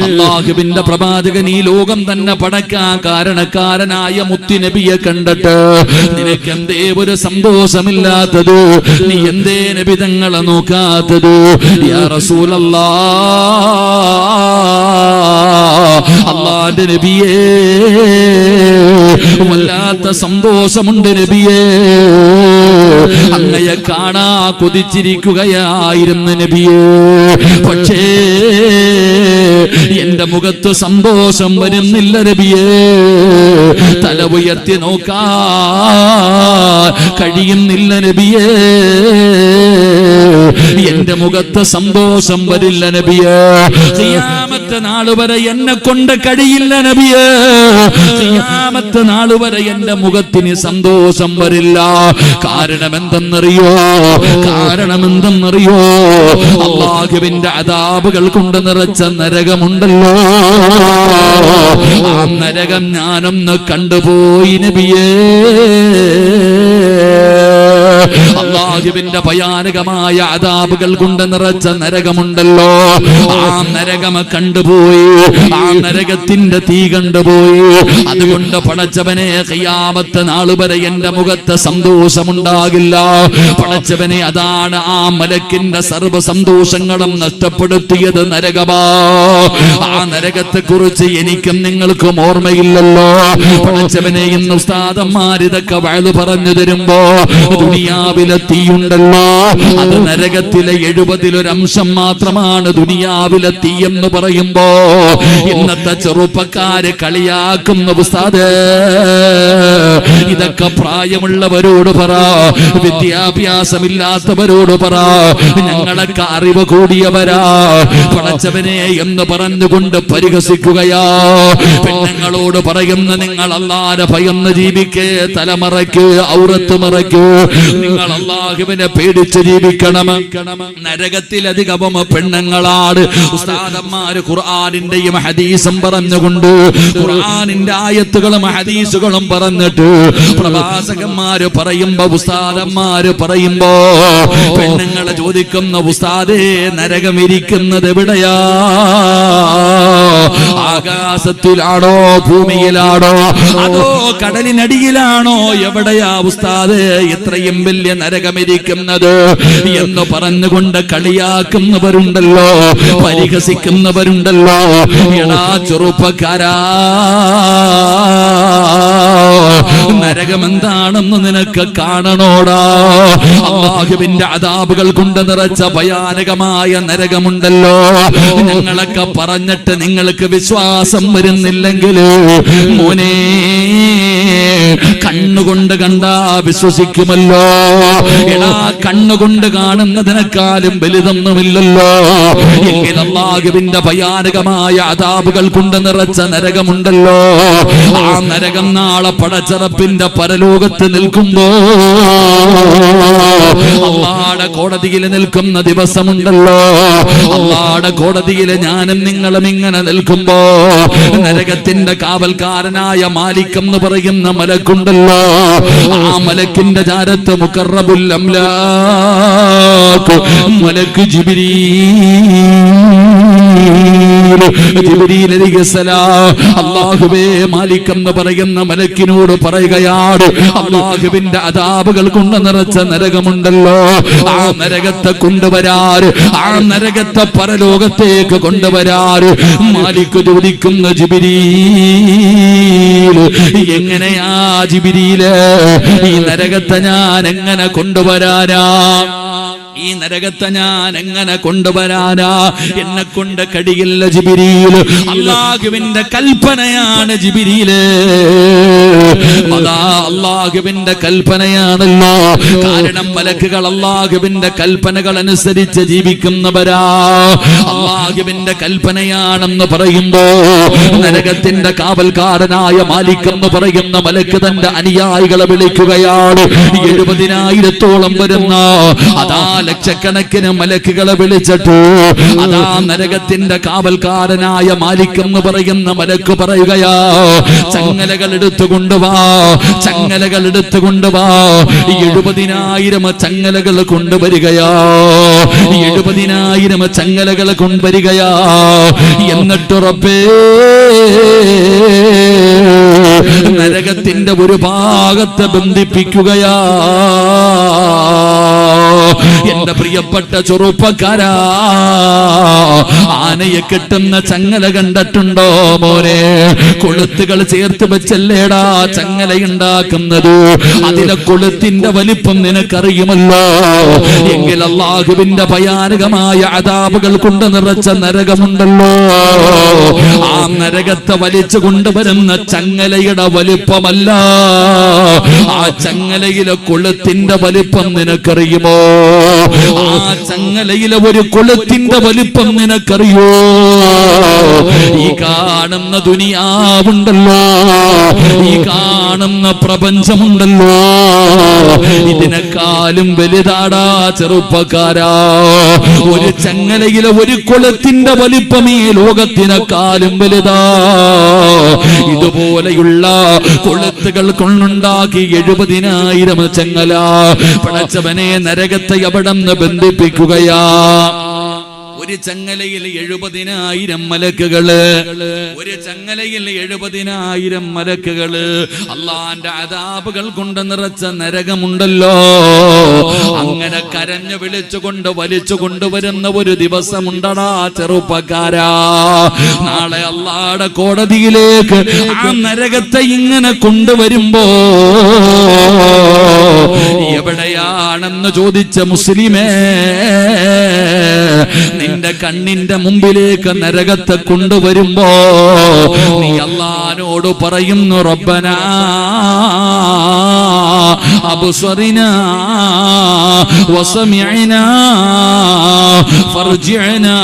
അല്ലാഹുവിന്റെ പ്രവാചകൻ ഈ ലോകം തന്നെ പടക്കാൻ കാരണക്കാരനായ മുത്തി നബിയെ കണ്ടിട്ട് നിനക്ക് എന്തേ ഒരു സന്തോഷമില്ലാത്തത്? നീ എന്തേ നബി തങ്ങളെ നോക്കാത്തത്? യാ റസൂലല്ലാഹ്, അല്ലാഹുവിന്റെ നബിയേ, വല്ലാത്ത സന്തോഷമുണ്ട് നബിയേ. അങ്ങയെ കാണാ കൊതിച്ചിരിക്കുകയായിരുന്നു നബിയേ. പക്ഷേ എന്റെ മുഖത്ത് സന്തോഷം വരുന്നില്ല നബിയേ. തല ഉയർത്തി നോക്കാൻ കഴിയുന്നില്ല നബിയേ. എന്റെ മുഖത്ത് സന്തോഷം വരില്ല നബിയേ. ഖിയാമത്ത് നാൾ വരെ എന്നെ കൊണ്ട് കഴിയില്ല നബിയേ. ഖിയാമത്ത് നാൾ വരെ എന്റെ മുഖത്തിന് സന്തോഷം വരില്ല. കാരണം എന്തെന്നറിയോ? അല്ലാഹുവിന്റെ അദാബുകൾ കൊണ്ട് നിറച്ച നരകമുണ്ടല്ലോ. ആ നരകം ഞാനൊന്ന് കണ്ടുപോയി നബിയേ. അല്ലാഹുവിന്റെ ഭയാനകമായ അദാബുകൾ കൊണ്ട് നിറച്ച നരകമുണ്ടല്ലോ. ആ നരകം കണ്ടുപോയി. ആ നരകത്തിന്റെ തീ കണ്ടുപോയി. അതുകൊണ്ട് പടച്ചവനെ, ഖിയാമത്ത് നാൾ വരെ എന്റെ മുഖത്ത് സന്തോഷമുണ്ടാകില്ല. പടച്ചവനെ, അതാണ് ആ മലക്കിന്റെ സർവ്വ സന്തോഷങ്ങളും നഷ്ടപ്പെടുത്തിയത് നരകമാ. ആ നരകത്തെ കുറിച്ച് എനിക്കും നിങ്ങൾക്കും ഓർമ്മയില്ലല്ലോ. പടച്ചവനെ, ഇന്ന് ഉസ്താദന്മാർ ഇതൊക്കെ വഅദ് പറഞ്ഞു തരുമ്പോ ദുനിയാവിലെ തീയുണ്ടല്ലോ, അത് നരകത്തിലെ 70 അംശം മാത്രമാണ് ദുനിയാവിലെ തീ എന്ന് പറയുമ്പോ ഇന്നത്തെ ചെറുപ്പക്കാര് കളിയാക്കുന്ന ഉസ്താദേ, ഇതൊക്കെ പ്രായമുള്ളവരോട് പറ, വിദ്യാഭ്യാസമില്ലാത്തവരോട് പറ, ഞങ്ങളൊക്കെ അറിവ് കൂടിയവരാ പടച്ചവനെ എന്ന് പറഞ്ഞുകൊണ്ട് പരിഹസിക്കുകയാ. പെണ്ണുങ്ങളോട് പറയുന്ന, നിങ്ങൾ അല്ലാഹുവിനെ ഭയന്ന് ജീവിക്കേ, തലമറയ്ക്ക്, ഔറത്ത് മറയ്ക്ക്, നിങ്ങൾ അല്ലാഹുവിനെ പേടിച്ച് ജീവിക്കണം. നരകത്തിലധികവും പെണ്ണുങ്ങളാണ്. ഉസ്താദന്മാര് ഖുർആനിന്റെയും ഹദീസും പറഞ്ഞുകൊണ്ട്, ഖുർആനിന്റെ ആയത്തുകളും ഹദീസുകളും പറഞ്ഞിട്ട് പ്രവാചകന്മാര് പറയുമ്പോ, ഉസ്താദന്മാര് പറയുമ്പോ പെണ്ണുങ്ങളെ ചോദിക്കുന്ന, ഉസ്താദേ നരകം ഇരിക്കുന്നത് എവിടെയാ? ആകാശത്തിലാണോ, ഭൂമിയിലാണോ, അതോ കടലിനടിയിലാണോ? എവിടെയാ ഉസ്താദേ ഇത്രയും വലിയ നരകമിരിക്കുന്നത് എന്ന് പറഞ്ഞുകൊണ്ട് കളിയാക്കുന്നവരുണ്ടല്ലോ, പരിഹസിക്കുന്നവരുണ്ടല്ലോ. എടാ ചെറുപ്പക്കാരാ, നരകം എന്താണെന്ന് നിനക്ക് കാണണോടാ. അല്ലാഹുവിന്റെ അദാബുകൾ കൊണ്ട് നിറച്ച ഭയാനകമായ നരകമുണ്ടല്ലോ. ഞങ്ങളൊക്കെ പറഞ്ഞിട്ട് നിങ്ങൾക്ക് വിശ്വാസം വരുന്നില്ലെങ്കിൽ മോനെ കണ്ണുകൊണ്ട് കണ്ടാ വിശ്വസിക്കുമല്ലോ. എടാ കണ്ണുകൊണ്ട് കാണുന്നതിനേക്കാളും വലുതൊന്നുമില്ലല്ലോ. എങ്കിൽ അല്ലാഹുവിന്റെ ഭയാനകമായ അദാബുകൾ കൊണ്ട് നിറച്ച നരകമുണ്ടല്ലോ. ആ നരകം നാളെ പടച്ചറപ്പിന്റെ പരലോകത്ത് നിൽക്കുമ്പോ അല്ലാഹുവിന്റെ കോടതിയിൽ നിൽക്കുന്ന ദിവസമുണ്ടല്ലോ. അല്ലാഹുവിന്റെ കോടതിയിൽ ഞാനും നിങ്ങളും ഇങ്ങനെ നിൽക്കുമ്പോ നരകത്തിന്റെ കാവൽക്കാരനായ മാലിക് എന്ന് പറയുന്ന മലക്കുണ്ടല്ലോ. ആ മലക്കിന്റെ ചാരത്ത് മുഖറബുൽ അംലാഖ് മലക്ക് ജിബ്രീൽ അലൈഹിസ്സലാം അല്ലാഹുവേ മാലിക് എന്ന് പറയുന്ന മലക്കിനോട് പറയുകയാണ്, അല്ലാഹുവിന്റെ അദാബുകൾ കൊണ്ട് നിറച്ച നരകമുണ്ടല്ലോ. ആ നരകത്തെ കൊണ്ടുവരാറ്, ആ നരകത്തെ പരലോകത്തേക്ക് കൊണ്ടുവരാറ്. മാലിക് ചോദിക്കുന്ന ജിബ്രീൽ, എങ്ങനെയാ ജിബ്രീല് ഈ നരകത്തെ ഞാൻ എങ്ങനെ കൊണ്ടുവരാനാ? ഈ നരകത്തെ ഞാൻ എങ്ങനെ കൊണ്ടുവരാനാ? എന്നെ കൊണ്ട് കഴിയില്ല ജിബ്രീൽ. അല്ലാഹുവിന്റെ കൽപ്പനയാണ് ജിബ്രീല്. അതാ അല്ലാഹുവിന്റെ കൽപ്പനയാണല്ലോ. കാരണം മലക്കുകൾ അല്ലാഹുവിന്റെ കൽപ്പനകൾ അനുസരിച്ച് ജീവിക്കുന്നവരാ. അല്ലാഹുവിന്റെ കൽപ്പനയാണെന്ന് പറയുമ്പോ നരകത്തിന്റെ കാവൽക്കാരനായ മാലിക് എന്ന് പറയുന്ന മലക്ക് തന്റെ അനുയായികളെ വിളിക്കുകയാണ്. 70,000-ഓളം വരുന്ന അതാ ലക്ഷക്കണക്കിന് മലക്കുകളെ വിളിച്ചിട്ട് അതാ നരകത്തിന്റെ കാവൽക്കാരനായ മാലിക് എന്ന് പറയുന്ന മലക്ക് പറയുകയാ, ചങ്ങലകൾ എടുത്തുകൊണ്ടുവാ, ചങ്ങലകൾ എടുത്തുകൊണ്ടുവാ. 70,000 ചങ്ങലകൾ കൊണ്ടുവരികയാ, 70,000 ചങ്ങലകൾ കൊണ്ടുവരികയാ. എന്നിട്ട് റബ്ബേ നരകത്തിന്റെ ഒരു ഭാഗത്തെ ബന്ധിപ്പിക്കുകയാ. എന്റെ പ്രിയപ്പെട്ട ചെറുപ്പക്കാരാ, ആനയെ കെട്ടുന്ന ചങ്ങല കണ്ടിട്ടുണ്ടോ മോനെ? കൊളുത്തുകൾ ചേർത്ത് വെച്ചല്ലേടാ ചങ്ങല ഉണ്ടാക്കുന്നത്. അതിലെ കൊളുത്തിന്റെ വലിപ്പം നിനക്കറിയുമല്ലോ. എങ്കിൽ അല്ലാഹുവിന്റെ ഭയാനകമായ അദാബുകൾ കൊണ്ട് നിറച്ച നരകമുണ്ടല്ലോ. ആ നരകത്തെ വലിച്ചു കൊണ്ടുവരുന്ന ചങ്ങലയുടെ വലിപ്പമല്ല, ആ ചങ്ങലയിലെ കൊളുത്തിന്റെ വലിപ്പം നിനക്കറിയുമോ? ആ ചങ്ങലയിലെ ഒരു കൊളുത്തിന്റെ വലിപ്പം നിനക്കറിയോ? ഈ കാണുന്ന ദുനിയാവുണ്ടല്ലോ, ഈ കാണുന്ന പ്രപഞ്ചമുണ്ടല്ലോ, ഇതിനെക്കാളും വലുതാടാ ചെറുപ്പക്കാരാ. ഒരു ചങ്ങലയിലെ ഒരു കൊളുത്തിന്റെ വലിപ്പം ഈ ലോകത്തിനെക്കാളും വലുതാ. ഇതുപോലെയുള്ള കൊളുത്തുകൾ കൊണ്ടുണ്ടാക്കി 70,000 ചങ്ങല പടച്ചവനെ നരകത്തെ എവിടെന്ന് ബന്ധിപ്പിക്കുകയാ. ഒരു ചങ്ങലയിൽ 70,000 മലക്കുകള്, ഒരു ചങ്ങലയിൽ 70,000 മലക്കുകള്. അള്ളാന്റെ അദാബുകൾ കൊണ്ട് നിറച്ച നരകമുണ്ടല്ലോ. അങ്ങനെ കരഞ്ഞു വിളിച്ചുകൊണ്ട് വലിച്ചു കൊണ്ടുവരുന്ന ഒരു ദിവസമുണ്ടടാ ചെറുപ്പക്കാരാ. നാളെ അള്ളാടെ കോടതിയിലേക്ക് ആ നരകത്തെ ഇങ്ങനെ കൊണ്ടുവരുമ്പോ എവിടെയാണെന്ന് ചോദിച്ച മുസ്ലിമേ, നിന്റെ കണ്ണിന്റെ മുമ്പിലേക്ക് നരകത്തെ കൊണ്ടുവരുമ്പോ നീ അല്ലാഹുവോട് പറയുന്നു, റബ്ബനാ അബ്സറിനാ വസമിഅനാ ഫർജിഅനാ.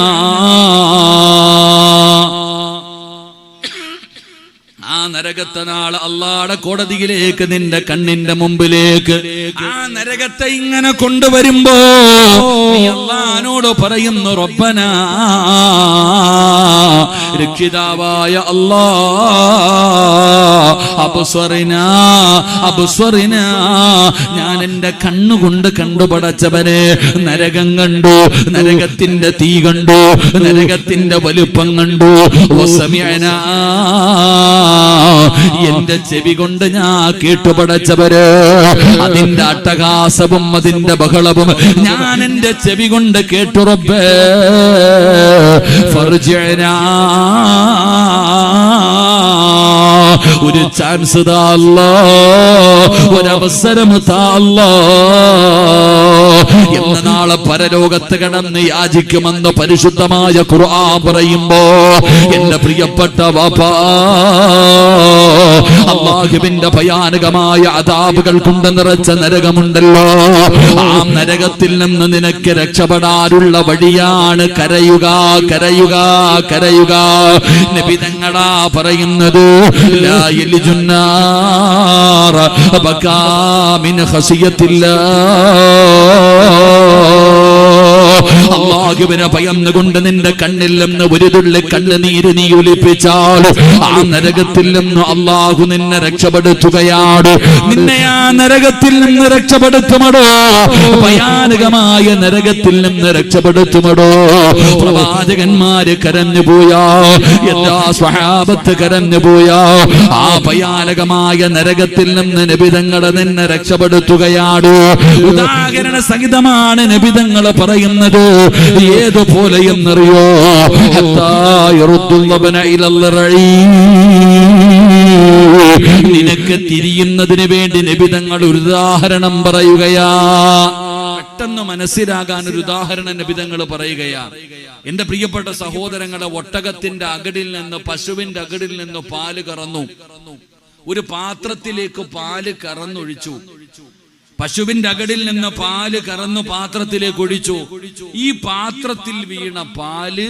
ആ നരകത്തെ നാളെ അല്ലാഹുവിന്റെ കോടതിയിലേക്ക് നിന്റെ കണ്ണിന്റെ മുമ്പിലേക്ക് ആ നരകത്തെ ഇങ്ങനെ കൊണ്ടുവരുമ്പോ നീ അല്ലാഹുവോട് പറയുന്നു, റബ്ബനാ രക്ഷിതാവായ അല്ലാഹ്, അബ്സറിനാ അബ്സറിനാ, ഞാൻ എന്റെ കണ്ണുകൊണ്ട് കണ്ടു പടച്ചവനെ നരകം കണ്ടു, നരകത്തിന്റെ തീ കണ്ടു, നരകത്തിന്റെ വലുപ്പം കണ്ടു. വസമിഅനാ, എന്റെ ചെവി കൊണ്ട് ഞാൻ കേട്ടുപടച്ചവര് അതിന്റെ അട്ടഹാസവും അതിന്റെ ബഹളവും ഞാൻ എന്റെ ചെവി കൊണ്ട് കേട്ടു. റബ്ബേ ഫർജിഅനാ, ഒരു ചാൻസ് താ അല്ലാഹ്, ഒരവസരം താ അല്ലാഹ് എന്ന് നാളെ പരലോകത്ത് കിടന്ന് യാചിക്കുമെന്ന് പരിശുദ്ധമായ ഖുർആൻ പറയുമ്പോ എന്റെ പ്രിയപ്പെട്ട വാപ്പാ, അല്ലാഹുവിന്റെ ഭയാനകമായ അദാബുകൾ കൊണ്ട് നിറച്ച നരകമുണ്ടല്ലോ, ആ നരകത്തിൽ നിന്ന് നിനക്ക് രക്ഷപ്പെടാനുള്ള വഴിയാണ് കരയുക, കരയുക, കരയുക. നബി തങ്ങളാ പറയുന്നത്, ലാ യൽജുന്നാർ ബകാ മിൻ ഖസിയത്തില്ലാഹ്. അല്ലാഹുവിനെ ഭയന്നുകൊണ്ട് നിന്റെ കണ്ണിൽ നിന്ന് ഒരു തുള്ളി കണ്ണുനീര് നീ ഒലിപ്പിച്ചാൽ ആ നരകത്തിൽ നിന്ന് അല്ലാഹു നിന്നെ രക്ഷപ്പെടുത്തുകയാണ്. നിന്നെ ആ നരകത്തിൽ നിന്ന് രക്ഷപ്പെടുത്തുമടോ, ഭയാനകമായ നരകത്തിൽ നിന്ന് രക്ഷപ്പെടുത്തുമടോ. പ്രവാചകന്മാര് കരഞ്ഞുപോയാ, എല്ലാ സ്വഹാബത്ത് കരഞ്ഞുപോയാ, ആ ഭയാനകമായ നരകത്തിൽ നിന്ന് നബിതങ്ങളെ നിന്നെ രക്ഷപ്പെടുത്തുകയാണ്. ഉദാഹരണ സഹിതമാണ് നബിതങ്ങൾ പറയുന്നത്. ഏതുപോലെ എന്നറിയോ, നിനക്ക് തിരിയുന്നതിന് വേണ്ടി നബിതങ്ങൾ ഒരു ഉദാഹരണം പറയുകയാ. പെട്ടെന്ന് മനസ്സിലാകാൻ ഒരു ഉദാഹരണം നബിതങ്ങൾ പറയുകയാ. എന്റെ പ്രിയപ്പെട്ട സഹോദരങ്ങളെ, ഒട്ടകത്തിന്റെ അകടിൽ നിന്ന്, പശുവിന്റെ അകടിൽ നിന്ന് പാല് കറന്നു. ഒരു പാത്രത്തിലേക്ക് പാല് കറന്നൊഴിച്ചു. പശുവിന്റെ അകടിൽ നിന്ന് പാല് കറന്നു പാത്രത്തിലേക്ക് ഒഴിച്ചു. ഈ പാത്രത്തിൽ വീണ പാല്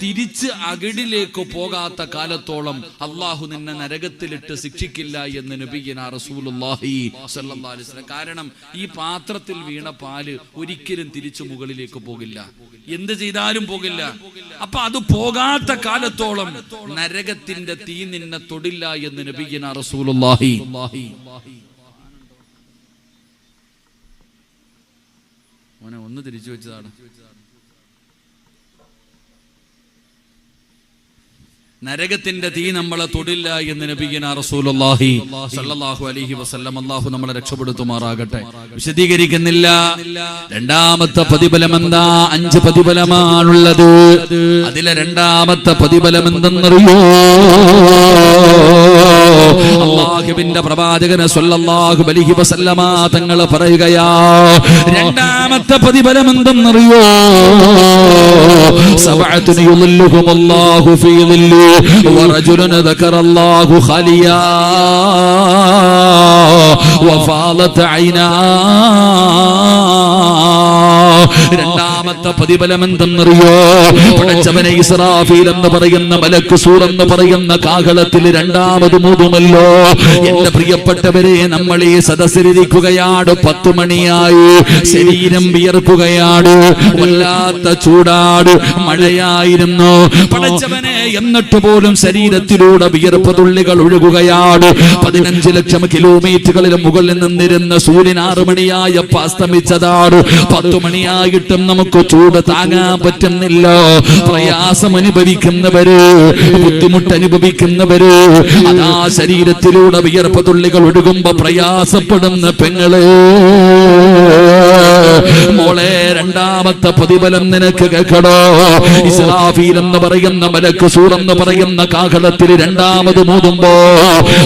തിരിച്ച് അകടിലേക്ക് പോകാത്ത കാലത്തോളം അള്ളാഹു നിന്നെ നരകത്തിലിട്ട് ശിക്ഷിക്കില്ല എന്ന് നബിയുനാ റസൂലുള്ളാഹി സ്വല്ലല്ലാഹു അലൈഹി വസല്ലം. കാരണം ഈ പാത്രത്തിൽ വീണ പാല് ഒരിക്കലും തിരിച്ചു മുകളിലേക്ക് പോകില്ല, എന്ത് ചെയ്താലും പോകില്ല. അപ്പൊ അത് പോകാത്ത കാലത്തോളം നരകത്തിന്റെ തീ നിന്നെ തൊടില്ല എന്ന് നബിയുനാ റസൂലുള്ളാഹി. മോനെ ഒന്ന് തിരിച്ചു വെച്ചതാണ്. നരകത്തിന്റെ തീ നമ്മളെ തൊടില്ല എന്ന് നബിയുനാ റസൂലുള്ളാഹി സ്വല്ലല്ലാഹു അലൈഹി വസല്ലം. അല്ലാഹു നമ്മളെ രക്ഷപ്പെടുത്തുമാറാകട്ടെ. വിശദീകരിക്കുന്നില്ല. രണ്ടാമത്തെ പ്രതിഫലം എന്താ? 5 പ്രതിഫലമാണുള്ളത്. അതിലെ രണ്ടാമത്തെ പ്രതിഫലം എന്തെന്നറിയോ? അല്ലാഹുവിന്റെ പ്രവാചകൻ സ്വല്ലല്ലാഹു അലൈഹി വസല്ലമ തങ്ങൾ പറയുകയാ, രണ്ടാമത്തെ പ്രതിഫലം എന്തെന്നറിയോ? സബഅത്തുൻ യുളില്ലുഹുമുല്ലാഹു ഫീ ളില്ലി ورجل ذكر الله خاليا وفاضت عيناه. രണ്ടാമത്തെ പ്രതിഫലം എന്തെന്നറിയോ? പടച്ചവനെ ഇസ്രാഫീൽ എന്ന് പറയുന്ന മലക്ക് സൂർ എന്ന് പറയുന്ന കാഹളത്തിൽ രണ്ടാമത് മൂതുമല്ലോ. എന്റെ പ്രിയപ്പെട്ടവരെ, നമ്മൾ ഈ സദസ്സിലിരിക്കുകയാണ്. 10 മണിയായി, ശരീരം വിയർക്കുകയാണ്, വല്ലാത്ത ചൂടാട്, മഴയായിരുന്നു പടച്ചവനെ. എന്നിട്ട് പോലും ശരീരത്തിലൂടെ വിയർപ്പ് തുള്ളികൾ ഒഴുകുകയാണ്. 15 ലക്ഷം കിലോമീറ്ററുകളിൽ മുകളിൽ നിന്നിരുന്ന സൂര്യൻ 6 മണിയായപ്പോ അസ്തമിച്ചതാണ്. 10 മണിയായിട്ടും നമുക്ക് ചൂട് താങ്ങാൻ പറ്റുന്നില്ല. പ്രയാസം അനുഭവിക്കുന്നവര്, ബുദ്ധിമുട്ട് അനുഭവിക്കുന്നവര്, അതാ ശരീരത്തിലൂടെ വിയർപ്പ് തുള്ളികൾ ഒഴുകുമ്പോ പ്രയാസപ്പെടുന്ന പെങ്ങളെ, മോളെ, രണ്ടാമത്തെ പ്രതിഫലം നിനക്ക് കേൾക്കണോ? ഇസ്രാഫീൽ എന്ന് പറയുന്ന മലക്ക് സൂർ എന്ന് പറയുന്ന കാഹളത്തിൽ രണ്ടാമത് മൂതുമ്പോ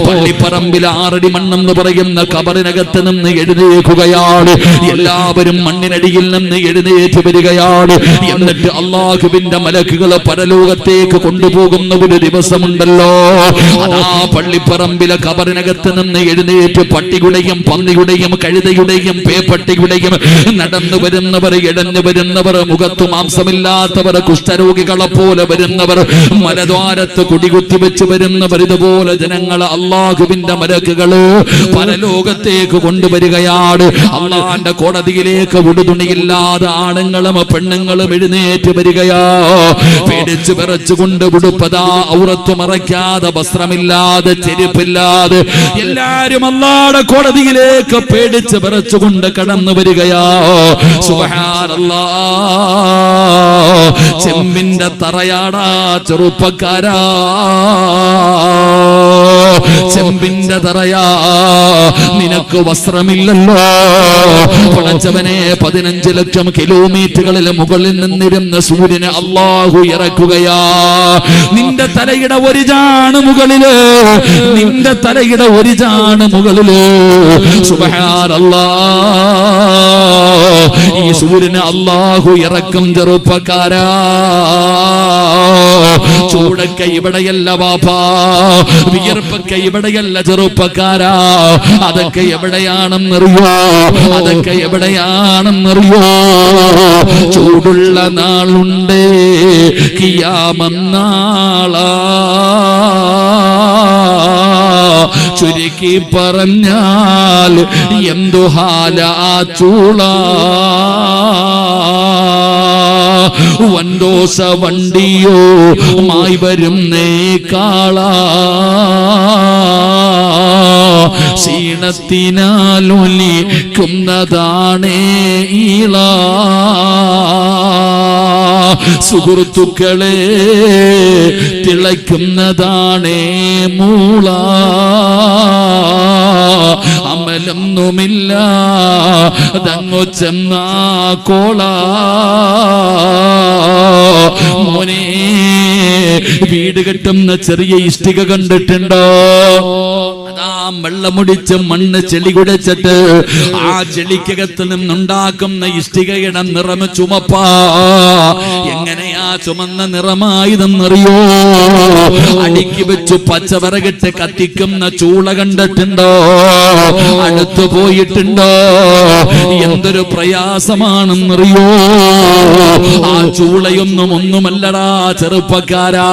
പള്ളിപ്പറമ്പിൽ 6 അടി മണ്ണെന്ന് പറയുന്ന കബറിനകത്ത് നിന്ന് എഴുന്നേൽക്കുകയാണ്. എല്ലാവരും മണ്ണിനടിയിൽ നിന്ന് എഴുന്നേറ്റ് വരികയാണ്. എന്നിട്ട് അല്ലാഹുവിന്റെ മലക്കുകളെ പരലോകത്തേക്ക് കൊണ്ടുപോകുന്ന ഒരു ദിവസമുണ്ടല്ലോ. അതാ പള്ളിപ്പറമ്പിലെ കബറിനകത്ത് നിന്ന് എഴുന്നേറ്റ് പട്ടിയുടെയും പന്നിയുടെയും കഴുതയുടെയും പേപ്പട്ടിയുടെയും നടന്നു വരുന്നവർ, ഇടഞ്ഞു വരുന്നവർ, മുഖത്ത് മാംസമില്ലാത്തവർ, കുഷ്ഠരോഗികളെ പോലെ വരുന്നവർ, മലദ്വാരത്ത് കുടികുത്തി വെച്ച് വരുന്നവർ, ഇതുപോലെ ജനങ്ങളെ അല്ലാഹുവിന്റെ മലക്കുകള് പരലോകത്തേക്ക് കൊണ്ടുവരികയാണ്. അള്ളാന്റെ കോടതിയിലേക്ക് ഉടുതുണിയില്ലാതെ ആണുങ്ങളും പെണ്ണുങ്ങളും എഴുന്നേറ്റ് വരികയാ. പേടിച്ച് വിറച്ചുകൊണ്ട് ഉടുപ്പതാ ഔറത്ത് മറയ്ക്കാതെ, വസ്ത്രമില്ലാതെ, ചെരുപ്പില്ലാതെ എല്ലാരും അല്ലാഹുവിന്റെ കോടതിയിലേക്ക് പേടിച്ച് വിറച്ചുകൊണ്ട് കടന്നു വരികയാ. സുബ്ഹാനല്ലാഹ്. ചെമ്പിന്റെ തറയാടാ ചെറുപ്പക്കാരാ, ചെമ്പിന്റെ തറയാ. നിനക്ക് വസ്ത്രമില്ലല്ലോ. പടച്ചവനെ 15 ലക്ഷം കിലോമീറ്ററുകളിൽ മുകളിൽ നിന്നിരുന്ന സൂര്യനെ അല്ലാഹു ഇറക്കുകയാ. നിന്റെ തലയുടെ ഒരു ചാണ് മുകളില്, നിന്റെ തലയുടെ ഒരു ചാണ് മുകളില്. സുബ്ഹാനല്ലാഹ്, ഈ സൂര്യനെ അല്ലാഹു ഇറക്കും ചെറുപ്പക്കാരാ. ചൂടൊക്കെ ഇവിടെയല്ല ബാപ്പാ, വിയർപ്പൊക്കെ ഇവിടെയല്ല ചെറുപ്പക്കാരാ. അതൊക്കെ എവിടെയാണെന്നറിയോ? അതൊക്കെ എവിടെയാണെന്നറിയോ? ചൂടുള്ള നാളുണ്ട്, ഖിയാമന്നാളാ. ചുരുക്കി പറഞ്ഞാൽ എന്തു ഹാലാ ചൂള. വണ്ടോസ വണ്ടിയോ മായി വരുന്നേ കാള. ക്ഷീണത്തിനാലൊലിക്കുന്നതാണേ ഈള. സുഹൃത്തുക്കളെ തിളയ്ക്കുന്നതാണേ മൂള. അമലൊന്നുമില്ല അതങ്ങു ചെന്നാ കോള. മോനെ, വീട് കെട്ടുന്ന ചെറിയ ഇഷ്ടിക കണ്ടിട്ടുണ്ടോ? അതാ വെള്ളമുടിച്ച് മണ്ണ് ചെളി കുടച്ചിട്ട് ആ ചെളിക്കകത്ത് നിന്നുണ്ടാക്കുന്ന ഇഷ്ടികയുടെ നിറം ചുമപ്പാ. എങ്ങനെയാ ചുമന്ന നിറമായതെന്നറിയോ? അടുക്കി വെച്ചു പച്ചവിറകിട്ട് കത്തിക്കുന്ന ചൂള കണ്ടിട്ടുണ്ടോ? അടുത്തു പോയിട്ടുണ്ടോ? എന്തൊരു പ്രയാസമാണെന്നറിയോ? ആ ചൂളയൊന്നും ഒന്നുമല്ലടാ ചെറുപ്പക്കാരാ.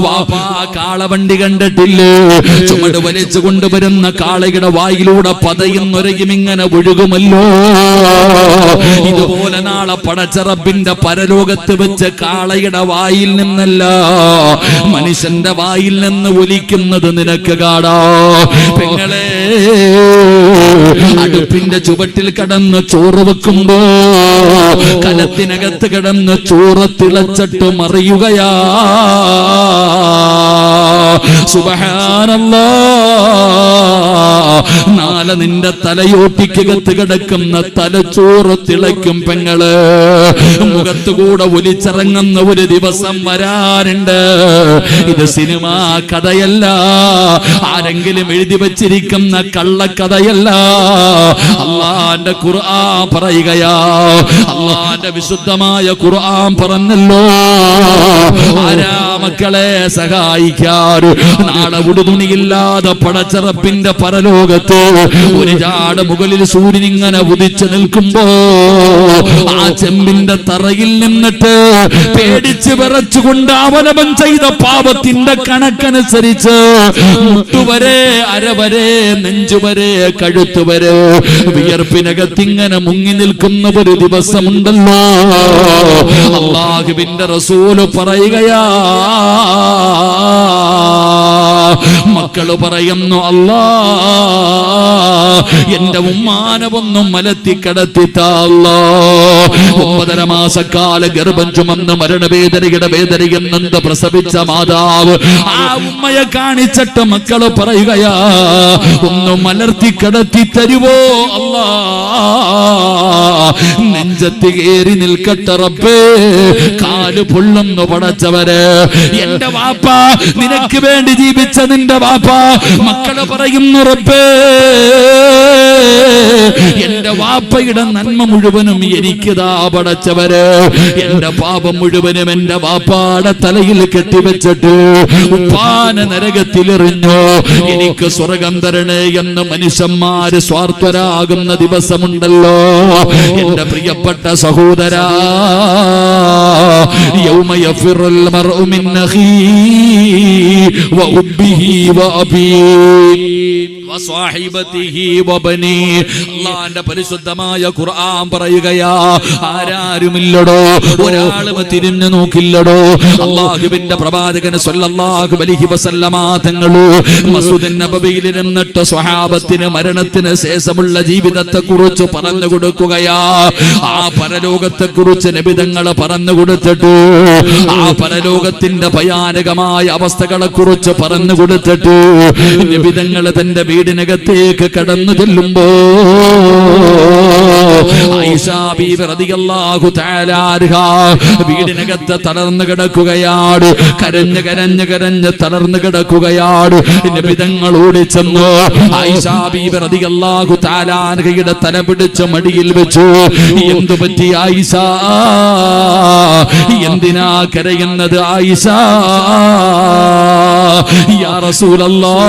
വാപ്പാ, കാളവണ്ടി കണ്ടിട്ടില്ലേ? ചുമട് വലിച്ചു കൊണ്ടുവരുന്ന കാളയുടെ വായിലൂടെ പതയുന്നൊരയും ഇങ്ങനെ ഒഴുകുമല്ലോ. ഇതുപോലെ നാളെ പടച്ചറബിന്റെ പരലോകത്ത് വെച്ച് കാളയുടെ വായിൽ നിന്നല്ല, മനുഷ്യന്റെ വായിൽ നിന്ന് ഒലിക്കുന്നത് നിനക്ക് കാണാ. പെങ്ങളെ, അടുപ്പിന്റെ ചുവട്ടിൽ കിടന്ന് ചോറ് വെക്കുമ്പോ കലത്തിനകത്ത് കിടന്ന് ചോറ് തിളച്ചിട്ട് മറിയുകയാ. സുബ്ഹാനല്ലാഹ്, നാളെ നിന്റെ തലയോട്ടിക്കകത്ത് കിടക്കുന്ന തലച്ചോറ് തിളയ്ക്കും പെങ്ങള്. മുഖത്തുകൂടെ ഒലിച്ചിറങ്ങുന്ന ഒരു ദിവസം വരാറുണ്ട്. ഇത് സിനിമാ കഥയല്ല, ആരെങ്കിലും എഴുതി വച്ചിരിക്കുന്ന കള്ളക്കഥയല്ല. അല്ലാഹുവിന്റെ ഖുർആൻ പറയുകയാ. അല്ലാഹുവിന്റെ വിശുദ്ധമായ ഖുർആൻ പറഞ്ഞല്ലോ, ആരാ മക്കളെ സഹായിക്കാറ്? നാളെ ഉടുതുണിയില്ലാതെ പടച്ചറപ്പിന്റെ പരലോകത്ത് ഒരു ചാട് മുകളിൽ സൂര്യൻ ഇങ്ങനെ ഉദിച്ചു നിൽക്കുമ്പോ ആ ചെമ്പിന്റെ തറയിൽ നിന്നിട്ട് പേടിച്ച് വിറച്ചുകൊണ്ട് അവനവൻ ചെയ്ത പാപത്തിന്റെ കണക്കനുസരിച്ച് മുട്ടുവരെ, അരവരെ, നെഞ്ചുവരെ, കഴുത്തുവരെ വിയർപ്പിനകത്തിങ്ങനെ മുങ്ങി നിൽക്കുന്ന ഒരു ദിവസമുണ്ടല്ലോ. അല്ലാഹുവിന്റെ റസൂല് പറയുകയാ, മക്കള് പറയുന്നു, അല്ലാ എന്റെ ഉമ്മാനവൊന്നും മലത്തി കിടത്തിത്താ. 9.5 മാസക്കാല ഗർഭം ചുമന്ന് മരണവേദനയുടെ വേദനയെന്നെന്ത് പ്രസവിച്ച മാതാവ് ആ ഉമ്മയെ കാണിച്ചിട്ട് മക്കള് പറയുകയാ, ഒന്ന് മലർത്തി കിടത്തി തരുവോ അല്ലാ? നെഞ്ചത്ത് കയറി നിൽക്കട്ടെ റബ്ബേ, കാല് പൊള്ളുന്നു പടച്ചവര്. എന്റെ വാപ്പ നിനക്ക് വേണ്ടി ജീവിച്ച നിന്റെ വാപ്പ. മക്കള് പറയുന്നു, റബ്ബേ എന്റെ വാപ്പയുടെ നന്മ മുഴുവനും എനിക്കിതാ പടച്ചവര്. എന്റെ പാപം മുഴുവനും എന്റെ വാപ്പാടെ തലയിൽ കെട്ടിവെച്ചിട്ട് ഉപ്പാന നരകത്തിലെറിഞ്ഞു. എനിക്ക് സ്വർഗം തരണേ എന്ന് മനുഷ്യന്മാര് സ്വാർത്ഥരാകുന്ന ദിവസമുണ്ടല്ലോ. എന്റെ പ്രിയപ്പെട്ട സഹോദരാ, യൗമ യഫിറുൽ മർഉ മിൻ അഖീഹി വ ഉബ്ബിഹി വ അബീഹി വ സ്വഹിബതിഹി വ ബനീ. അല്ലാഹുവിന്റെ പരിശുദ്ധമായ ഖുർആൻ പറയുകയാ, ആരാരുമില്ലടോ, ഒരാളും തിരിഞ്ഞു നോക്കില്ലടോ. അല്ലാഹുവിന്റെ പ്രവാചകൻ സ്വല്ലല്ലാഹു അലൈഹി വസല്ലമ തങ്ങള് മസ്ജിദുൻ നബവിയിൽ ഇരുന്നിട്ട് സ്വഹാബത്തിന് മരണത്തിന് ശേഷമുള്ള ജീവിതത്തെ കുറിച്ച് പറഞ്ഞു കൊടുക്കുകയാ. ആ പരലോകത്തെ കുറിച്ച് നബി തങ്ങൾ പറഞ്ഞു കൊടുത്തിട്ട് ആ പരലോകത്തിന്റെ ഭയാനകമായ അവസ്ഥകളെ കുറിച്ച് പറഞ്ഞു കൊടുത്തിട്ട് നബി തങ്ങൾ തന്റെ വീടിനകത്തേക്ക് കടന്നു ചെല്ലുമ്പോ ആയിഷാ ബീവി റളിയല്ലാഹു തആല അൻഹാ വീടിനകത്ത് തളർന്നു കിടക്കുകയാണ്. കരഞ്ഞ് തളർന്നു കിടക്കുകയാണ്. നബി തങ്ങൾ ഓടിച്ചെന്നു ആയിഷാ ബീവി റളിയല്ലാഹു തആല അൻഹയുടെ തല പിടിച്ച് മടിയിൽ വെച്ചു. എന്തു പറ്റി ആയിഷ? എന്തിനാ കരയുന്നത് ആയിഷ? യാ റസൂലല്ലാഹ്,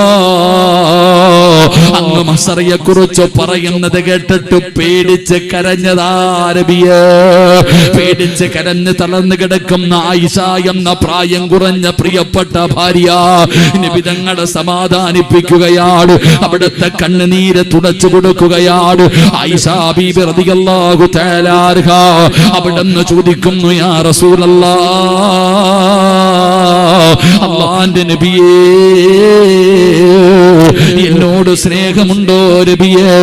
അങ്ങ് മഹ്ശറയെ കുറിച്ച് പറയുന്നത് കേട്ടിട്ട് പേടിച്ച് കരഞ്ഞതാ നബിയേ. പേടിച്ച് കരഞ്ഞ് തളർന്നു കിടക്കുന്ന ആയിഷ എന്ന പ്രായം കുറഞ്ഞ പ്രിയപ്പെട്ട ഭാര്യ നബി തങ്ങളെ സമാധാനിപ്പിക്കുകയാണ്. അവിടുത്തെ കണ്ണുനീര് തുടച്ചു കൊടുക്കുകയാണ്. ആയിഷ ബീബി റളിയല്ലാഹു തആല അൻഹാ അവിടുന്ന് ചോദിക്കുന്നു, യാ റസൂലല്ലാഹ്, അല്ലാഹുവിന്റെ നബിയേ, എന്നോട് സ്നേഹമുണ്ടോ നബിയേ?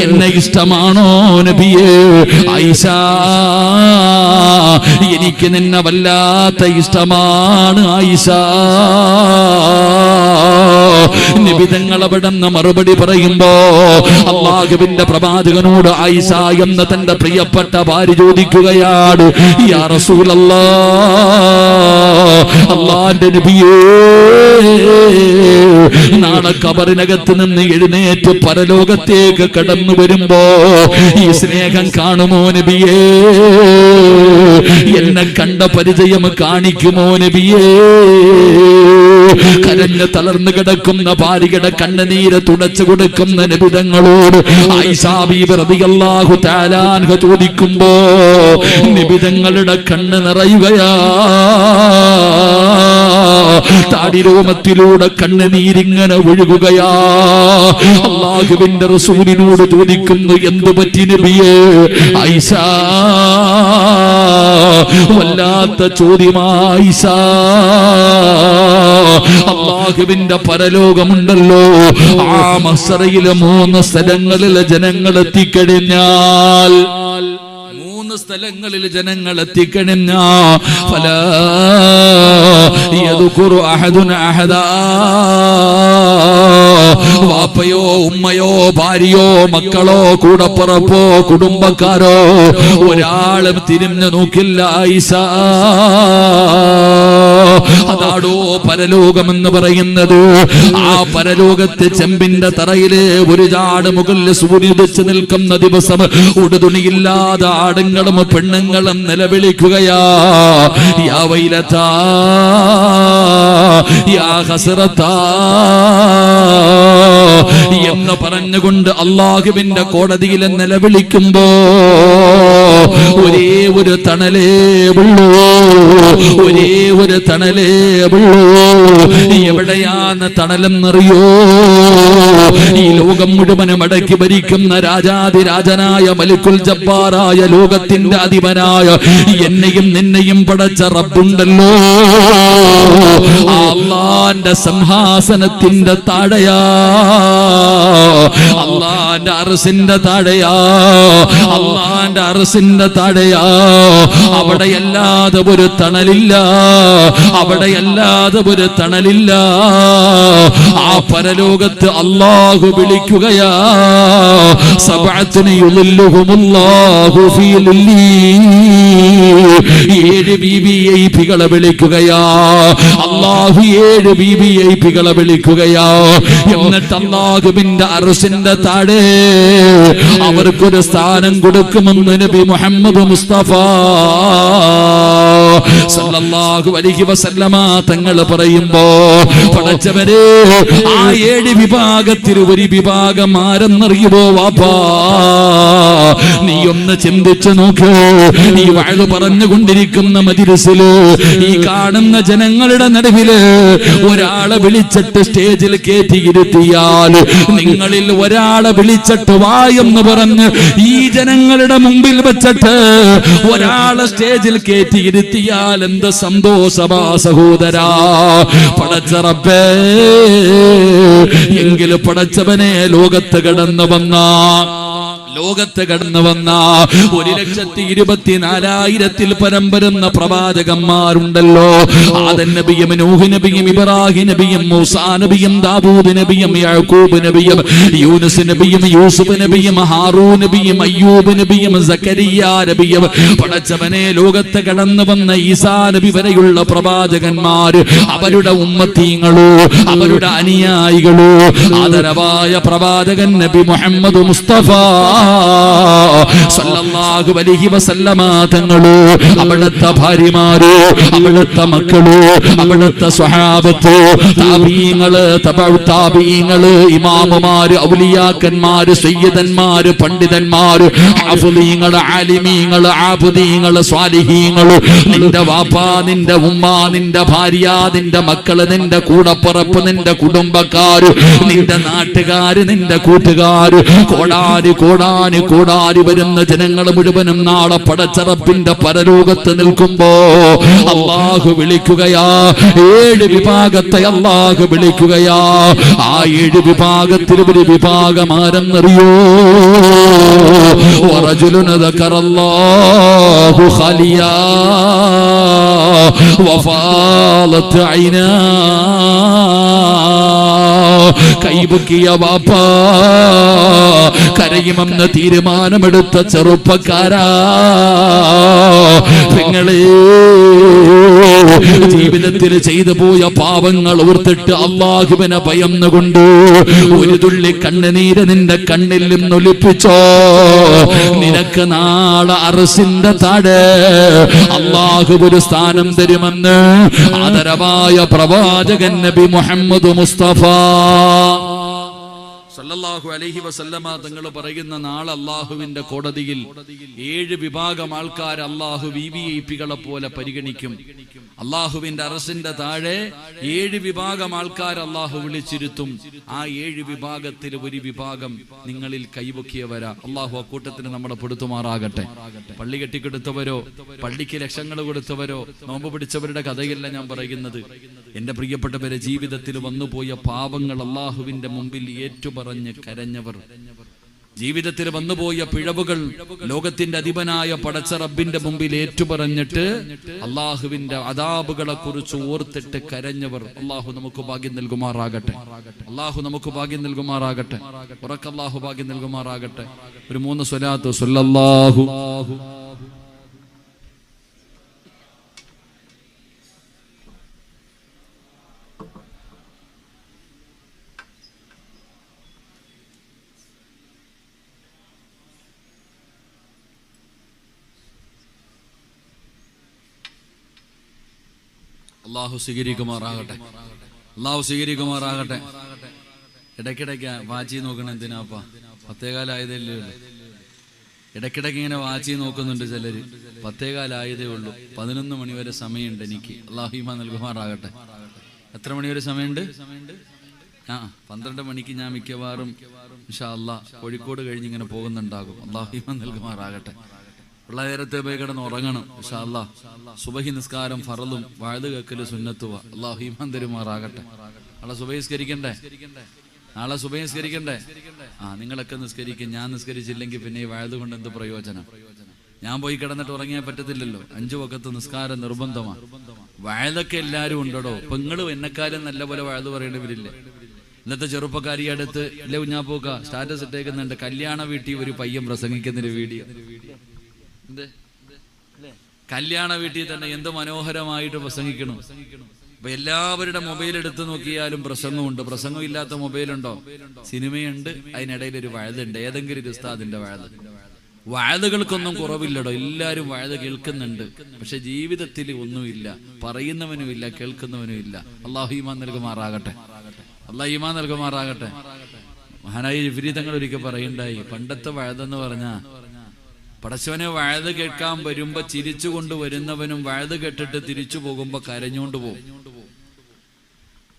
എന്നെ ഇഷ്ടമാണോ നബിയേ? ആയിഷ, എനിക്ക് നിന്നെ വല്ലാത്ത ഇഷ്ടമാണ് ആയിഷ. നബി തങ്ങൾ അവിടുന്ന് മറുപടി പറയുമ്പോ അല്ലാഹുവിന്റെ പ്രവാചകനോട് ആയിഷ എന്ന തന്റെ പ്രിയപ്പെട്ട ഭാര്യ ചോദിക്കുകയാണ്, യാ റസൂലല്ലാഹ്, അല്ലാഹുവിന്റെ നബിയേ, നാളെ ഖബറിനകത്ത് നിന്ന് എഴുന്നേറ്റ് പരലോകത്തേക്ക് കടന്നു വരുമ്പോ ഈ സ്നേഹം കാണുമോ നബിയേ? എന്നെ കണ്ട പരിചയം കാണിക്കുമോ നബിയേ? കരഞ്ഞ് തളർന്നു കിടക്കുന്ന ഭാര്യയുടെ കണ്ണുനീര് തുടച്ചു കൊടുക്കുന്ന നബി തങ്ങളോട് ആയിഷ ബീബി റളിയല്ലാഹു തആല അൻഹ ചോദിക്കുമ്പോ നബി തങ്ങളുടെ കണ്ണ് നിറയുകയാ. താടിരോമത്തിലൂടെ കണ്ണുനീരിങ്ങനെ ഒഴുകുകയാ. അല്ലാഹുവിന്റെ റസൂലിനോട് ചോദിക്കുന്നു, എന്തു പറ്റി നബിയേ? ആയിഷ, വല്ലാത്ത ചോദ്യമായിഷ. അല്ലാഹുവിന്റെ പരലോകമുണ്ടല്ലോ, ആ മഹ്ശറയിലെ 3 സ്ഥലങ്ങളിൽ ജനങ്ങൾ എത്തിക്കഴിഞ്ഞാൽ, 3 സ്ഥലങ്ങളിൽ ജനങ്ങൾ എത്തിക്കഴിഞ്ഞാ ഫലാ യദ്കുറു അഹദുൻ അഹദാ. വാപ്പയോ ഉമ്മയോ ഭാര്യയോ മക്കളോ കൂടപ്പുറപ്പോ കുടുംബക്കാരോ ഒരാളും തിരിഞ്ഞു നോക്കില്ല ആയിഷ. അതാടോ പരലോകമെന്ന് പറയുന്നത്. ആ പരലോകത്ത് ചെമ്പിന്റെ തറയിലെ ഒരു ചാട് മുകളിൽ സൂര്യനുദിച്ച് നിൽക്കുന്ന ദിവസം ഉടുതുണിയില്ലാതെ ആടുങ്ങളും പെണ്ണുങ്ങളും നിലവിളിക്കുകയാ, യാ വൈലതാ, യാ ഹസ്റതാ എന്ന് പറഞ്ഞുകൊണ്ട് അല്ലാഹുവിന്റെ കോടതിയിൽ നിലവിളിക്കുമ്പോ ഒരേ ഒരു തണലേ ഉള്ളൂ, ഒരേ ഒരു തണലേ ഉള്ളൂ. എവിടെയാണ് തണലെന്നറിയോ? ഈ ലോകം മുഴുവനും അടക്കി ഭരിക്കുന്ന രാജാതിരാജനായ മലിക്കുൽ ജബ്ബാറായ ലോകത്തിന്റെ അധിപനായ എന്നെയും നിന്നെയും പടച്ച റബ്ബുണ്ടല്ലോ, അല്ലാഹുവിന്റെ സിംഹാസനത്തിന്റെ താഴെയാ, അല്ലാഹുവിന്റെ അർശിന്റെ താഴെയാ, അല്ലാഹുവിന്റെ അർശിന്റെ താഴെയാ. അവിടെയല്ലാതെ ഒരു തണലില്ല, അവിടെയല്ലാതെ ഒരു തണലില്ല. ആ പരലോകത്ത് അല്ലാഹു വിളിക്കുകയാ, സബഅത്തുനി യുളില്ലുഹുമുല്ലാഹു ഫീ ലില്ലി. 7 വിവിഐപികളെ വിളിക്കുകയാ അല്ലാഹു, 7 വിവിഐപികളെ വിളിക്കുകയാ. എന്നിട്ട് അല്ലാഹുവിന്റെ അർശിന്റെ താഴെ അവർക്കൊരു സ്ഥാനം കൊടുക്കുമെന്ന് നബി മുഹമ്മദ് മുസ്തഫ സല്ലല്ലാഹു അലൈഹി വസല്ലമ തങ്ങൾ പറയുമ്പോ, പടച്ചവരെ, ആ 7 വിഭാഗത്തിൽ ഒരു വിഭാഗം ആരെന്നറിയുമോ വാപ്പാ? നീ ഒന്ന് ചിന്തിച്ചു നോക്ക്. ഈ വഅദ് പറഞ്ഞുകൊണ്ടിരിക്കുന്ന മജ്‌ലിസില്, ഈ കാണുന്ന ജനങ്ങളുടെ നടുവില് ഒരാളെ വിളിച്ചിട്ട് സ്റ്റേജിൽ കയറ്റിയിരുത്തിയാൽ, നിങ്ങളിൽ ഒരാളെ വിളിച്ചിട്ട് വാ എന്ന് പറഞ്ഞ് ഈ ജനങ്ങളുടെ മുമ്പിൽ വെച്ചിട്ട് ഒരാളെ സ്റ്റേജിൽ കയറ്റിയിരുത്തിയാൽ എന്ത് സന്തോഷമാ സഹോദരാ. പടച്ച റബ്ബേ, എങ്കിലും പടച്ചവനെ ലോകത്ത് കടന്നു വന്ന ലോകത്ത് കടന്നു വന്ന 1,24,000 പരം വരുന്ന പ്രവാചകന്മാരുണ്ടല്ലോ. ആദം നബിയും നൂഹ് നബിയും ഇബ്രാഹിം നബിയും മൂസാ നബിയും ദാവൂദ് നബിയും യാക്കൂബ് നബിയും യൂനുസ് നബിയും യൂസുഫ് നബിയും ഹാറൂൻ നബിയും അയ്യൂബ് നബിയും സക്കരിയ നബിയും പടച്ചവനെ ലോകത്ത് കടന്നു വന്ന ഈസാ നബി വരെയുള്ള പ്രവാചകന്മാർ, അവരുടെ ഉമ്മത്തീങ്ങളോ അവരുടെ അനുയായികളോ ആദരവായ പ്രവാചകൻ നബി മുഹമ്മദ് മുസ്തഫ സല്ലല്ലാഹു അലൈഹി വസല്ലമ തങ്ങളോ അവിടുത്തെ ഭാര്യമാരോ അവിടുത്തെ മക്കളോ അവിടുത്തെ സ്വഹാബത്തോ താബീങ്ങള് തബഉ താബീങ്ങള് ഇമാമുമാര് ഔലിയാക്കന്മാര് സയ്യിദന്മാര് പണ്ഡിതന്മാര് ഹാഫിളീങ്ങള് ആലിമീങ്ങള് ആബിദീങ്ങള് സ്വാലിഹീങ്ങള് നിന്റെ വാപ്പാ നിന്റെ ഉമ്മ നിന്റെ ഭാര്യ നിന്റെ മക്കള് നിന്റെ കൂടപ്പുറപ്പ് നിന്റെ കുടുംബക്കാര് നിന്റെ നാട്ടുകാര് നിന്റെ കൂട്ടുകാര് കോടാരി കോടാനി കോടാരി വരുന്ന ജനങ്ങൾ മുഴുവനും നാളെ പടച്ചറപ്പിന്റെ പരലോകത്ത് നിൽക്കുമ്പോ അല്ലാഹു വിളിക്കുകയാ. 7 വിഭാഗത്തെ അല്ലാഹു വിളിക്കുകയാ. ആ 7 വിഭാഗത്തിൽ ഒരു വിഭാഗം ആരെന്നറിയോ? വറജുലുൻ ദക്കറല്ലാഹു ഖാലിയാ വഫാലത് ഐനാ. കൈബുക്കിയ വാപ്പാ കരയുമെന്ന് തീരുമാനമെടുത്ത ചെറുപ്പക്കാരാ, നിങ്ങളെ ജീവിതത്തിൽ ചെയ്തു പോയ പാപങ്ങൾ ഓർത്തിട്ട് അല്ലാഹുവിനെ ഭയന്നുകൊണ്ട് ഒരു തുള്ളി കണ്ണുനീര് നിന്റെ കണ്ണിൽ നിന്നൊലിപ്പിച്ചോ. നിനക്ക് നാളെ അർശിന്റെ താഴെ അല്ലാഹു ഒരു സ്ഥാനം തരുമെന്ന് ആദരവായ പ്രവാചകൻ നബി മുഹമ്മദ് മുസ്തഫ സല്ലല്ലാഹു അലൈഹി വസല്ലമ തങ്ങൾ പറയുന്ന നാളെ അല്ലാഹുവിന്റെ കോടതിയിൽ 7 വിഭാഗം ആൾക്കാർ അല്ലാഹു വിവിഐപികളെ പോലെ പരിഗണിക്കും. അല്ലാഹുവിന്റെ അറസിന്റെ താഴെ 7 വിഭാഗം ആൾക്കാർ അല്ലാഹു വിളിച്ചിരുത്തും. ആ 7 വിഭാഗത്തിൽ ഒരു വിഭാഗം നിങ്ങളിൽ കൈവക്കിയവരാ. അല്ലാഹു അക്കൂട്ടത്തിന് നമ്മളെ പെടുത്തുമാറാകട്ടെ. പള്ളി കെട്ടിക്കൊടുത്തവരോ പള്ളിക്ക് ലക്ഷങ്ങൾ കൊടുത്തവരോ നോമ്പ് പിടിച്ചവരുടെ കഥയല്ല ഞാൻ പറയുന്നത്. എന്റെ പ്രിയപ്പെട്ടവരെ, ജീവിതത്തിൽ വന്നുപോയ പാപങ്ങൾ അല്ലാഹുവിന്റെ മുമ്പിൽ ഏറ്റുപറഞ്ഞ് കരഞ്ഞവർ, ജീവിതത്തിൽ വന്നുപോയ പിഴവുകൾ ലോകത്തിന്റെ അധിപനായ പടച്ച റബ്ബിന്റെ മുമ്പിൽ ഏറ്റുപറഞ്ഞിട്ട് അള്ളാഹുവിന്റെ അദാബുകളെ കുറിച്ച് ഓർത്തിട്ട് കരഞ്ഞവർ. അള്ളാഹു നമുക്ക് ഭാഗ്യം നൽകുമാറാകട്ടെ. അള്ളാഹു നമുക്ക് ഭാഗ്യം നൽകുമാറാകട്ടെ. ഉറക്ക അള്ളാഹു ഭാഗ്യം നൽകുമാറാകട്ടെ. ഒരു 3 സ്വലാത്ത് സ്വല്ലല്ലാഹു അള്ളാഹു സ്വീകരിക്കുമാറാകട്ടെ. അള്ളാഹു സ്വീകരിക്കുമാറാകട്ടെ. ഇടയ്ക്കിടയ്ക്ക് വാച്ചി നോക്കണം. എന്തിനാപ്പാ? 10:15 ആയതല്ലേ ഉള്ളൂ. ഇടയ്ക്കിടയ്ക്ക് ഇങ്ങനെ വാച്ചി നോക്കുന്നുണ്ട് ചിലര്. 10:15 ആയതേ ഉള്ളൂ. 11 മണി വരെ സമയമുണ്ട് എനിക്ക്. അള്ളാഹു ഈമാൻ നൽകുമാറാകട്ടെ. എത്ര മണി വരെ സമയമുണ്ട്? 12 മണിക്ക് ഞാൻ മിക്കവാറും ഇൻഷാ അല്ലാഹ് കോഴിക്കോട് കഴിഞ്ഞ് ഇങ്ങനെ പോകുന്നുണ്ടാകും. അള്ളാഹു ഈമാൻ നൽകുമാറാകട്ടെ. ഉള്ള നേരത്തെ പോയി കിടന്ന് ഉറങ്ങണം ഇൻഷാ അല്ലാഹ്. സുബഹി നിസ്കാരം ഫറളും വഅദ് കേൾക്കല് സുന്നത്തുവാ. അള്ളാഹു ഈമാൻ തരുമാറാകട്ടെ. നാളെ സുബഹി നിസ്കരിക്കണ്ടേ? നാളെ സുബഹി നിസ്കരിക്കണ്ടേ? നിങ്ങളൊക്കെ നിസ്കരിക്കും. ഞാൻ നിസ്കരിച്ചില്ലെങ്കിൽ പിന്നെ ഈ വഅദ് കൊണ്ട് എന്ത് പ്രയോജനം? ഞാൻ പോയി കിടന്നിട്ട് ഉറങ്ങിയാൽ പറ്റത്തില്ലല്ലോ. 5 വഖത്ത് നിസ്കാരം നിർബന്ധമാണ്. വഅദൊക്കെ എല്ലാവരും ഉണ്ടോ? ഇപ്പൊ നിങ്ങളും എന്നെക്കാലം നല്ല പോലെ വഅദ് പറയേണ്ടവരില്ലേ? ഇന്നത്തെ ചെറുപ്പക്കാരി അടുത്ത് അല്ലെ ഉഞ്ഞാപ്പോക്ക സ്റ്റാറ്റസ് ഇട്ടേക്കുന്നുണ്ട്, കല്യാണ വീട്ടിൽ ഒരു പയ്യൻ പ്രസംഗിക്കുന്നൊരു വീഡിയോ. കല്യാണ വീട്ടിൽ തന്നെ എന്ത് മനോഹരമായിട്ട് പ്രസംഗിക്കണം. അപ്പൊ എല്ലാവരുടെ മൊബൈൽ എടുത്ത് നോക്കിയാലും പ്രസംഗമുണ്ട്. പ്രസംഗം ഇല്ലാത്ത മൊബൈലുണ്ടോ? സിനിമയുണ്ട്, അതിനിടയിൽ ഒരു വഅദുണ്ട്. ഏതെങ്കിലും ഒരു ഉസ്താദിന്റെ വഅദ്. വഅദുകൾക്കൊന്നും കുറവില്ലടോ. എല്ലാവരും വഅദ് കേൾക്കുന്നുണ്ട്. പക്ഷെ ജീവിതത്തിൽ ഒന്നുമില്ല. പറയുന്നവനുമില്ല, കേൾക്കുന്നവനുമില്ല. അല്ലാഹു ഈമാൻ നൽകുമാറാകട്ടെ. അല്ലാഹു ഈമാൻ നൽകുമാറാകട്ടെ. മഹാനായ ജിബ്രീൽ തങ്ങൾ ഒരിക്കൽ പറയുണ്ടായി, പണ്ടത്തെ വഅദെന്ന് പറഞ്ഞാ പടച്ചവനെ വഅദ് കേൾക്കാൻ വരുമ്പോ ചിരിച്ചുകൊണ്ട് വരുന്നവനും വഅദ് കേട്ടിട്ട് തിരിച്ചു പോകുമ്പോ കരഞ്ഞുകൊണ്ട് പോകും.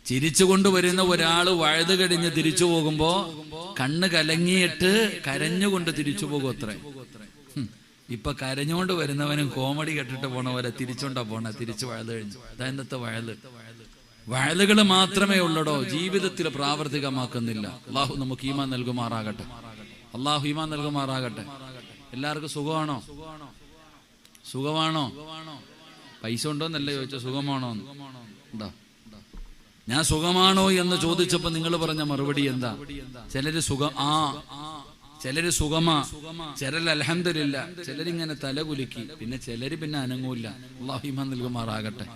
ചിരിച്ചുകൊണ്ട് വരുന്ന ഒരാള് വഅദ് കഴിഞ്ഞ് തിരിച്ചു പോകുമ്പോ കണ്ണ് കലങ്ങിയിട്ട് കരഞ്ഞുകൊണ്ട് തിരിച്ചു പോകും അത്രേ. ഇപ്പൊ കരഞ്ഞുകൊണ്ട് വരുന്നവനും കോമഡി കേട്ടിട്ട് പോണ പോലെ തിരിച്ചോണ്ടാ പോണ. തിരിച്ചു വഅദ് കഴിഞ്ഞു. അതെന്നത്തെ വഅദ്. വഅദുകൾ മാത്രമേ ഉള്ളടോ, ജീവിതത്തിൽ പ്രാവർത്തികമാക്കുന്നില്ല. അല്ലാഹു നമുക്ക് ഈമാൻ നൽകുമാറാകട്ടെ. അള്ളാഹു ഈമാൻ നൽകുമാറാകട്ടെ. എല്ലാവർക്കും സുഖമാണോ? സുഖമാണോ? പൈസ ഉണ്ടോന്നല്ല ചോദിച്ച, സുഖമാണോ ഉണ്ടോ? ഞാൻ സുഖമാണോ എന്ന് ചോദിച്ചപ്പോ നിങ്ങൾ പറഞ്ഞ മറുപടി എന്താ? ചിലര് ചിലര് സുഖമാ, ചിലര് അൽഹംദുലില്ലാ, ചിലരിങ്ങനെ തലകുലുക്കി, പിന്നെ ചിലര് പിന്നെ അനങ്ങൂല്ല. അല്ലാഹു ഈമാൻ നൽകുമാറാകട്ടെ.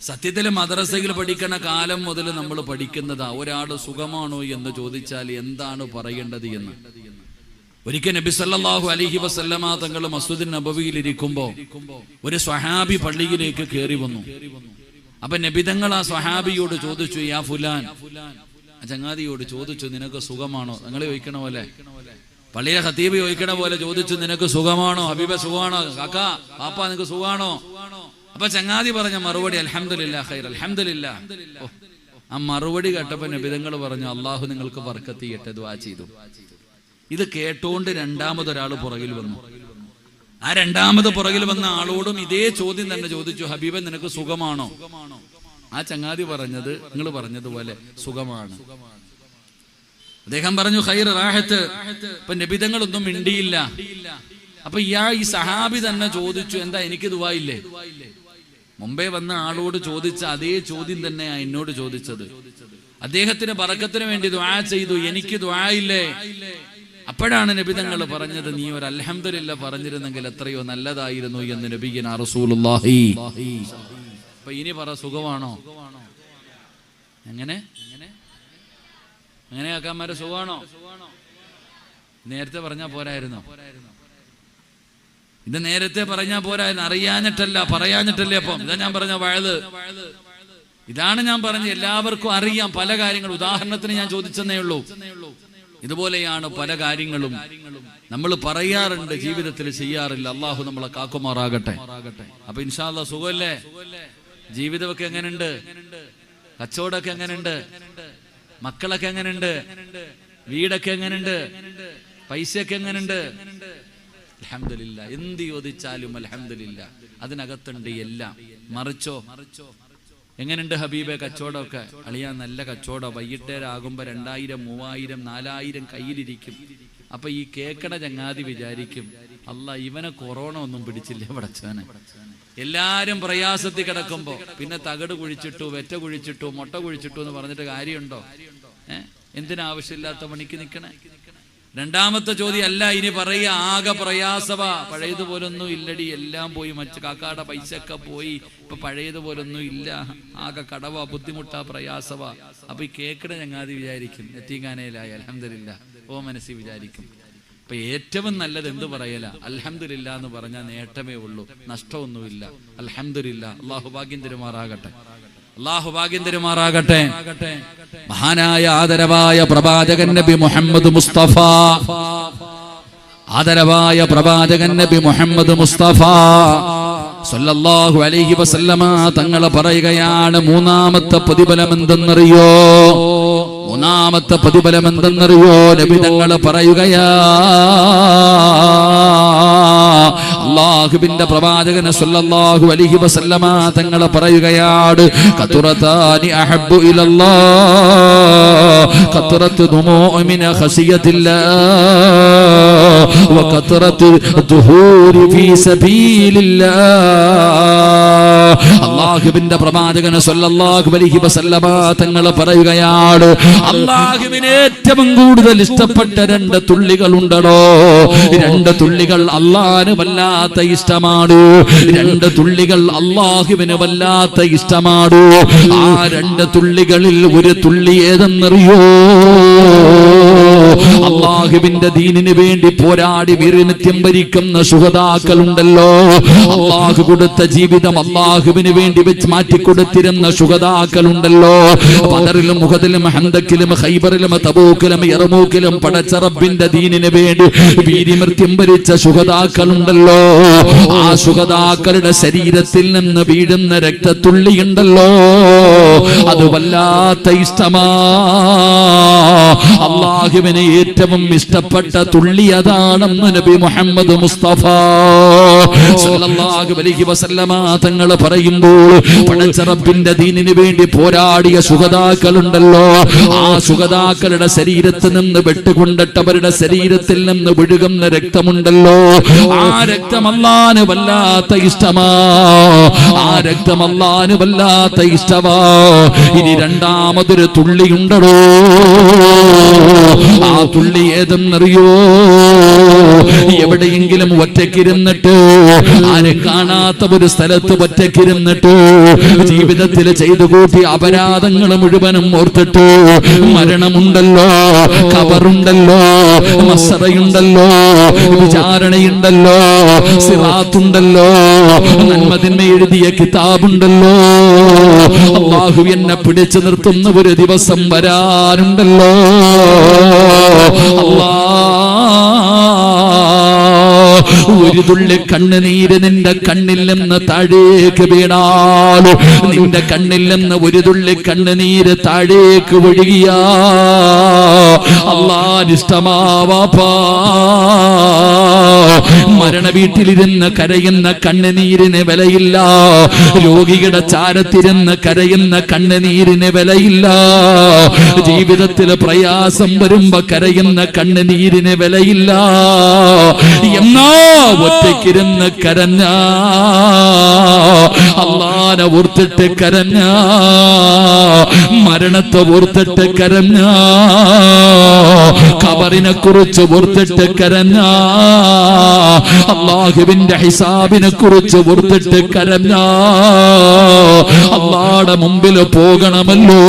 സത്യത്തിൽ മദ്രസയിൽ പഠിക്കണ കാലം മുതൽ നമ്മൾ പഠിക്കുന്നതാ ഒരാൾ സുഖമാണോ എന്ന് ചോദിച്ചാൽ എന്താണ് പറയേണ്ടത് എന്ന്. ഒരിക്കൽ നബി സല്ലല്ലാഹു അലൈഹി വസല്ലമ തങ്ങൾ മസ്ജിദുൻ നബവിയിൽ ഇരിക്കുമ്പോ ഒരു സ്വഹാബി പള്ളിയിലേക്ക് കയറി വന്നു. അപ്പൊ നബി തങ്ങൾ ആ സ്വഹാബിയോട് ചോദിച്ചു, യാ ഫുലാൻ, ചങ്ങാതിയോട് ചോദിച്ചു, നിനക്ക് സുഖമാണോ? നിങ്ങൾ ചോദിക്കണ പോലെ, പള്ളിയിലെ ഖതീബ് ചോദിക്കണ പോലെ ചോദിച്ചു, നിനക്ക് സുഖമാണോ? ഹബീബെ സുഖമാണോ? കാക്കാ പാപ്പ നിനക്ക് സുഖമാണോ? അപ്പൊ ചങ്ങാതി പറഞ്ഞ മറുപടി അൽഹംദുലില്ലാ ഖൈർ, അൽഹംദുലില്ലാ. ആ മറുപടി കേട്ടപ്പോ നബി തങ്ങൾ പറഞ്ഞു, അള്ളാഹു നിങ്ങൾക്ക് ബർക്കത്ത് ചെയ്യട്ടെ, ദുആ ചെയ്തു. ഇത് കേട്ടോണ്ട് രണ്ടാമതൊരാൾ പുറകിൽ വന്നു. ആ രണ്ടാമത് പുറകിൽ വന്ന ആളോടും ഇതേ ചോദ്യം തന്നെ ചോദിച്ചു, ഹബീബൻ നിനക്ക് സുഖമാണോ? ആ ചങ്ങാതി പറഞ്ഞത് നിങ്ങൾ പറഞ്ഞതുപോലെ സുഖമാണ്. അദ്ദേഹം പറഞ്ഞു ഖൈർ, റാഹത്ത്. ഇപ്പൊ നബിതങ്ങളൊന്നും മിണ്ടിയില്ല. അപ്പൊ ഈ സഹാബി തന്നെ ചോദിച്ചു, എന്താ എനിക്ക് ദുആ ഇല്ലേ? മുമ്പേ വന്ന ആളോട് ചോദിച്ച അതേ ചോദ്യം തന്നെയാ എന്നോട് ചോദിച്ചത്. അദ്ദേഹത്തിന് ബറക്കത്തിന് വേണ്ടി ദുആ ചെയ്തു, എനിക്ക് ദുആ ഇല്ലേ? അപ്പോഴാണ് നബിതങ്ങൾ പറഞ്ഞത്, നീ ഒരു അൽഹംദുലില്ലാ പറഞ്ഞിരുന്നെങ്കിൽ എത്രയോ നല്ലതായിരുന്നു എന്ന് നബിയിന റസൂലുള്ളാഹി. അപ്പൊ ഇനി പറ, സുഖമാണോ? എങ്ങനെ ആക്കാന്മാരെ സുഖമാണോ? നേരത്തെ പറഞ്ഞാ പോരായിരുന്നോ? ഇത് നേരത്തെ പറഞ്ഞാ പോരായിരുന്നു. അറിയാഞ്ഞിട്ടല്ല, പറയാഞ്ഞിട്ടല്ലേ. അപ്പം ഇതാ ഞാൻ പറഞ്ഞ വഴുത്, ഇതാണ് ഞാൻ പറഞ്ഞ, എല്ലാവർക്കും അറിയാം പല കാര്യങ്ങൾ. ഉദാഹരണത്തിന് ഞാൻ ചോദിച്ചെന്നേ ഉള്ളൂ. ഇതുപോലെയാണ് പല കാര്യങ്ങളും നമ്മൾ പറയാറുണ്ട്, ജീവിതത്തിൽ ചെയ്യാറില്ല. അള്ളാഹു നമ്മളെ കാക്കുമാറാകട്ടെ. അപ്പൊ ഇൻഷാ അല്ലാഹ് സുഖമല്ലേ? ജീവിതമൊക്കെ എങ്ങനെയുണ്ട്? കച്ചവടമൊക്കെ എങ്ങനെയുണ്ട്? മക്കളൊക്കെ എങ്ങനെയുണ്ട്? വീടൊക്കെ എങ്ങനെയുണ്ട്? പൈസയൊക്കെ എങ്ങനെയുണ്ട്? അൽഹംദുലില്ലാ. എന്ത് ചോദിച്ചാലും അൽഹംദുലില്ലാ, അതിനകത്തുണ്ട് എല്ലാം. മറിച്ചോ? എങ്ങനെയുണ്ട് ഹബീബെ കച്ചവടമൊക്കെ? അളിയാ നല്ല കച്ചവടം. വൈകിട്ടേരാകുമ്പോ 2000, 3000, 4000 കയ്യിലിരിക്കും. അപ്പൊ ഈ കേക്കട ചങ്ങാതി വിചാരിക്കും, അല്ലാ ഇവനെ കൊറോണ ഒന്നും പിടിച്ചില്ല പടച്ചവനെ. എല്ലാരും പ്രയാസത്തിൽ കിടക്കുമ്പോ പിന്നെ തകട് കുഴിച്ചിട്ടു, വെറ്റ കുഴിച്ചിട്ടു, മുട്ട കുഴിച്ചിട്ടു എന്ന് പറഞ്ഞിട്ട് കാര്യമുണ്ടോ? എന്തിനാവശ്യമില്ലാത്ത പണിക്ക് നിൽക്കണേ? രണ്ടാമത്തെ ചോദ്യം അല്ല, ഇനി പറയുക ആകെ പ്രയാസവാ. പഴയതുപോലൊന്നും ഇല്ലടി, എല്ലാം പോയി. മറ്റു കാക്കാടെ പൈസ ഒക്കെ പോയി. ഇപ്പൊ പഴയതുപോലൊന്നും ഇല്ല, ആകെ കടവാ, ബുദ്ധിമുട്ടാ, പ്രയാസവാ. അപ്പൊ ഈ കേക്കട ചങ്ങാതി വിചാരിക്കും, എത്തിങ്ങാനയിലായി അൽഹംദുലില്ലാ, ഓ മനസ്സിൽ വിചാരിക്കും. അപ്പൊ ഏറ്റവും നല്ലത് എന്ത് പറയല? അൽഹംദുലില്ലാ എന്ന് പറഞ്ഞാൽ നേട്ടമേ ഉള്ളൂ, നഷ്ടമൊന്നുമില്ല. അൽഹംദുലില്ലാ. അള്ളാഹു ഭാഗ്യം തരുമാറാകട്ടെ. അല്ലാഹു ഭാഗ്യം തരുമാറാകട്ടെ. മഹാനായ ആദരവായ പ്രവാചകൻ നബി മുഹമ്മദ് മുസ്തഫ, ആദരവായ പ്രവാചകൻ നബി മുഹമ്മദ് മുസ്തഫ സല്ലല്ലാഹു അലൈഹി വസല്ലമ തങ്ങൾ പറയുകയാണ്, മൂന്നാമത്തെ പ്രതിഫലം എന്തെന്നറിയോ? മൂന്നാമത്തെ പ്രതിഫലം എന്തെന്നറിയോ? നബി തങ്ങൾ പറയുകയാ, അല്ലാഹുവിന്റെ പ്രവാചകൻ സല്ലല്ലാഹു അലൈഹി വസല്ലമ തങ്ങൾ പറയുകയാണ്, ഖത്റതാനി അഹബ്ബു ഇലല്ലാഹ് ഖത്റത്തു ദുമൂഇ മിൻ ഖശിയത്തില്ലാഹ് വ ഖത്റത്തു ദുഹൂരി ഫീ സബീലില്ലാഹ്. അല്ലാഹുവിന്റെ പ്രവാചകൻ സല്ലല്ലാഹു അലൈഹി വസല്ലമ തങ്ങൾ പറയുകയാണ്, അല്ലാഹുവിന് ഏറ്റവും കൂടുതൽ ഇഷ്ടപ്പെട്ട 2 തുള്ളികളുണ്ടോ? 2 തുള്ളികൾ അല്ലാഹുവിന് വല്ലാത്ത ഇഷ്ടമാണ്. 2 തുള്ളികൾ അല്ലാഹുവിന് വല്ലാത്ത ഇഷ്ടമാണ്. ആ 2 തുള്ളികളിൽ ഒരു തുള്ളി ഏതെന്നറിയോ? അല്ലാഹുവിന്റെ ദീനിന് വേണ്ടി പോരാടി വീരനിത്യം ഭരിക്കുന്ന ശുഹദാക്കളുണ്ടല്ലോ, അല്ലാഹു കൊടുത്ത ജീവിതം അല്ലാഹുവിന് വേണ്ടി വെച്ച് മാറ്റിക്കൊടുത്തിരുന്ന ശുഹദാക്കളുണ്ടല്ലോ. ബദറിലും ഉഹദിലും ഹന്തക്കിലും ഖൈബറിലും തബൂക്കിലും യർമൂക്കിലും പടച്ച റബ്ബിന്റെ ദീനിന് വേണ്ടി വീരമൃത്യം ഭരിച്ച ശുഹദാക്കളുണ്ടല്ലോ. ആ ശുഹദാക്കളുടെ ശരീരത്തിൽ നിന്ന് വീഴുന്ന രക്തത്തുള്ളിയുണ്ടല്ലോ, അത് വല്ലാത്ത ഇഷ്ടമാ. അല്ലാഹുവിന് ഏറ്റവും ഇഷ്ടപ്പെട്ട തുള്ളി അതാണെന്ന് നബി മുഹമ്മദ് മുസ്തഫ സല്ലല്ലാഹു അലൈഹി വസല്ലമ തങ്ങൾ പറയുമ്പോൾ പടച്ച റബ്ബിന്റെ ദീനിന് വേണ്ടി പോരാടിയ ശുഹദാക്കളുണ്ടല്ലോ, ആ ശുഹദാക്കളുടെ ശരീരത്തിൽ നിന്ന് വെട്ടുകൊണ്ടിട്ടവരുടെ ശരീരത്തിൽ നിന്ന് ഒഴുകുന്ന രക്തമുണ്ടല്ലോ, ആ രക്തം അല്ലാഹുവിന് വല്ലാത്ത ഇഷ്ടമാ, ആ രക്തം അല്ലാഹുവിന് വല്ലാത്ത ഇഷ്ടമാ. ഇനി രണ്ടാമതൊരു തുള്ളിയുണ്ടോ, ആ തുള്ളി ഏതെന്നറിയോ? എവിടെയെങ്കിലും ഒറ്റക്കിരുന്നിട്ട് ആരും കാണാത്ത ഒരു സ്ഥലത്ത് ഒറ്റക്കിരുന്നിട്ട് ജീവിതത്തിൽ ചെയ്തു കൂട്ടി അപരാധങ്ങൾ മുഴുവനും ഓർത്തിട്ട് മരണമുണ്ടല്ലോ, ഖബറുണ്ടല്ലോ, മസ്സറയുണ്ടല്ലോ, വിചാരണയുണ്ടല്ലോ, സിറാത്തുണ്ടല്ലോ, നന്മതിന്മ എഴുതിയ കിതാബുണ്ടല്ലോ, അല്ലാഹു എന്നെ പിടിച്ചു നിർത്തുന്ന ഒരു ദിവസം വരാനുണ്ടല്ലോ. ഒരു തുള്ളി കണ്ണുനീര് നിന്റെ കണ്ണിൽ നിന്ന് താഴേക്ക് വീണാൽ, നിന്റെ കണ്ണിൽ നിന്ന് ഒരു തുള്ളി കണ്ണുനീര് താഴേക്ക് ഒഴുകിയ അല്ലാഹുവിനിഷ്ടമാവാപ്പാ. മരണ വീട്ടിലിരുന്ന് കരയുന്ന കണ്ണുനീരിന് വിലയില്ല, രോഗിയുടെ ചാരത്തിരുന്ന് കരയുന്ന കണ്ണുനീരിന് വിലയില്ല, ജീവിതത്തിൽ പ്രയാസം വരുമ്പോ കരയുന്ന കണ്ണുനീരിന് വിലയില്ല. എന്നാ ഒറ്റയ്ക്കിരുന്ന് കരഞ്ഞ അല്ലാഹുവിനെ ഓർത്തിട്ട് കരഞ്ഞ, മരണത്തെ ഓർത്തിട്ട് കരഞ്ഞ, ഖബറിനെ കുറിച്ച് ഓർത്തിട്ട് കരഞ്ഞ, അല്ലാഹുവിന്റെ ഹിസാബിനെ കുറിച്ച് ഓർത്തിട്ട് കരഞ്ഞ, അല്ലാഹുവിന്റെ മുമ്പിൽ പോകണമല്ലോ.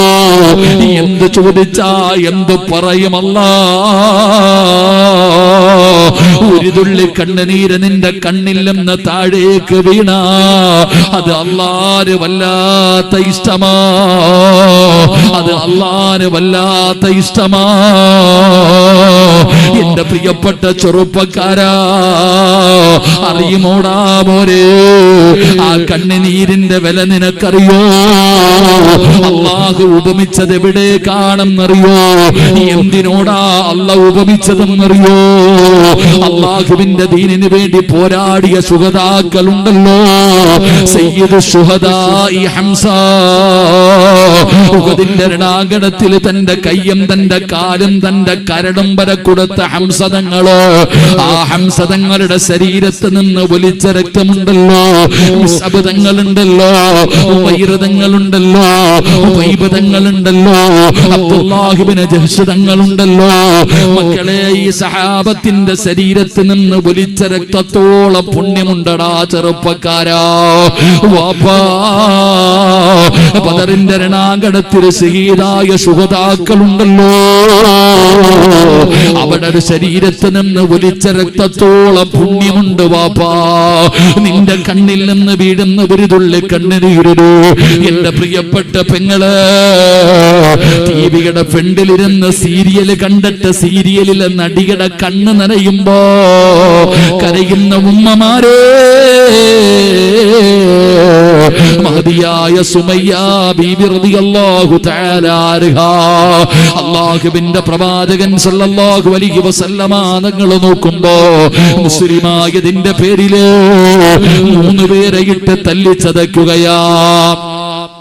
എന്ത് ചോദിച്ചാ എന്ത് പറയുമല്ലാ? ഒരു തുള്ളി കണ്ണുനീര് നിന്റെ കണ്ണിൽ നിന്ന് താഴേക്ക് വീണ അത് അല്ലാഹുവിന് വല്ലാത്ത ഇഷ്ടമാ, അത് അല്ലാഹുവിന് വല്ലാത്ത ഇഷ്ടമാ. എന്റെ പ്രിയപ്പെട്ട ചെറുപ്പക്കാരാ, അറിയുമോടാ മോരെ, ആ കണ്ണുനീരിന്റെ വില നിനക്കറിയോ? അല്ലാഹു ഉപമിച്ചത് എവിടേക്കാണെന്നറിയോ? എന്തിനോടാ അല്ലാഹു ഉപമിച്ചതെന്നറിയോ? അല്ലാഹുവിന്റെ ദീനിന് വേണ്ടി പോരാടിയ ശുഹദാക്കളുണ്ടല്ലോ, സയ്യിദു ശുഹദാഇ ഹംസ, ഉഹദിന്റെ രണാങ്കണത്തിൽ തന്റെ കയ്യും തന്റെ കാലും തന്റെ കരടും വരെ കൊടുത്ത ഹംസതങ്ങള്, ആ ഹംസതങ്ങളുടെ ശരീരത്ത് നിന്ന് ഒലിച്ച രക്തമുണ്ടല്ലോ, മിസ്അബതങ്ങളുണ്ടല്ലോ, വൈരതങ്ങളുണ്ടല്ലോ, വൈബതങ്ങളുണ്ടല്ലോ, അബ്ദുല്ലാഹിബ്നു ജഹ്ശ് തങ്ങളുണ്ടല്ലോ. മക്കളെ, ഈ സഹാബത്തിന്റെ ശരീരത്തിൽ നിന്ന് ഒലിച്ച രക്തത്തോളം പുണ്യമുണ്ടടാ ചെറുപ്പക്കാരാ. വാപ്പാ, ബദറിന്റെ രണാങ്കണത്തിൽ ശഹീദായ ശുഹദാക്കളുണ്ടല്ലോ, അവരുടെ ശരീരത്തിൽ നിന്ന് ഒലിച്ച രക്തത്തോളം പുണ്യമുണ്ട് വാപ്പാ. നിന്റെ കണ്ണിൽ നിന്ന് വീഴുന്ന ഒരു തുള്ളി കണ്ണുനീരിലോ എന്റെ പ്രിയപ്പെട്ട പെങ്ങള്, ടിവിയുടെ ഫ്രണ്ടിലിരുന്ന് സീരിയൽ കണ്ടിട്ട് സീരിയലിലെ നടിയുടെ കണ്ണ് നനയുമ്പോ കരയുന്ന ഉമ്മമാരേ, മഹദിയായ സുമയ്യ ബീബി റളിയല്ലാഹു തആല അൻഹാ, അല്ലാഹുവിന്റെ പ്രവാചകൻ സല്ലല്ലാഹു അലൈഹി വസല്ലമ തങ്ങൾ നോക്കുമ്പോ മുസ്ലിമായതിന്റെ പേരില് 3 പേരെ ഇട്ട് തല്ലിച്ചതയ്ക്കുകയാ.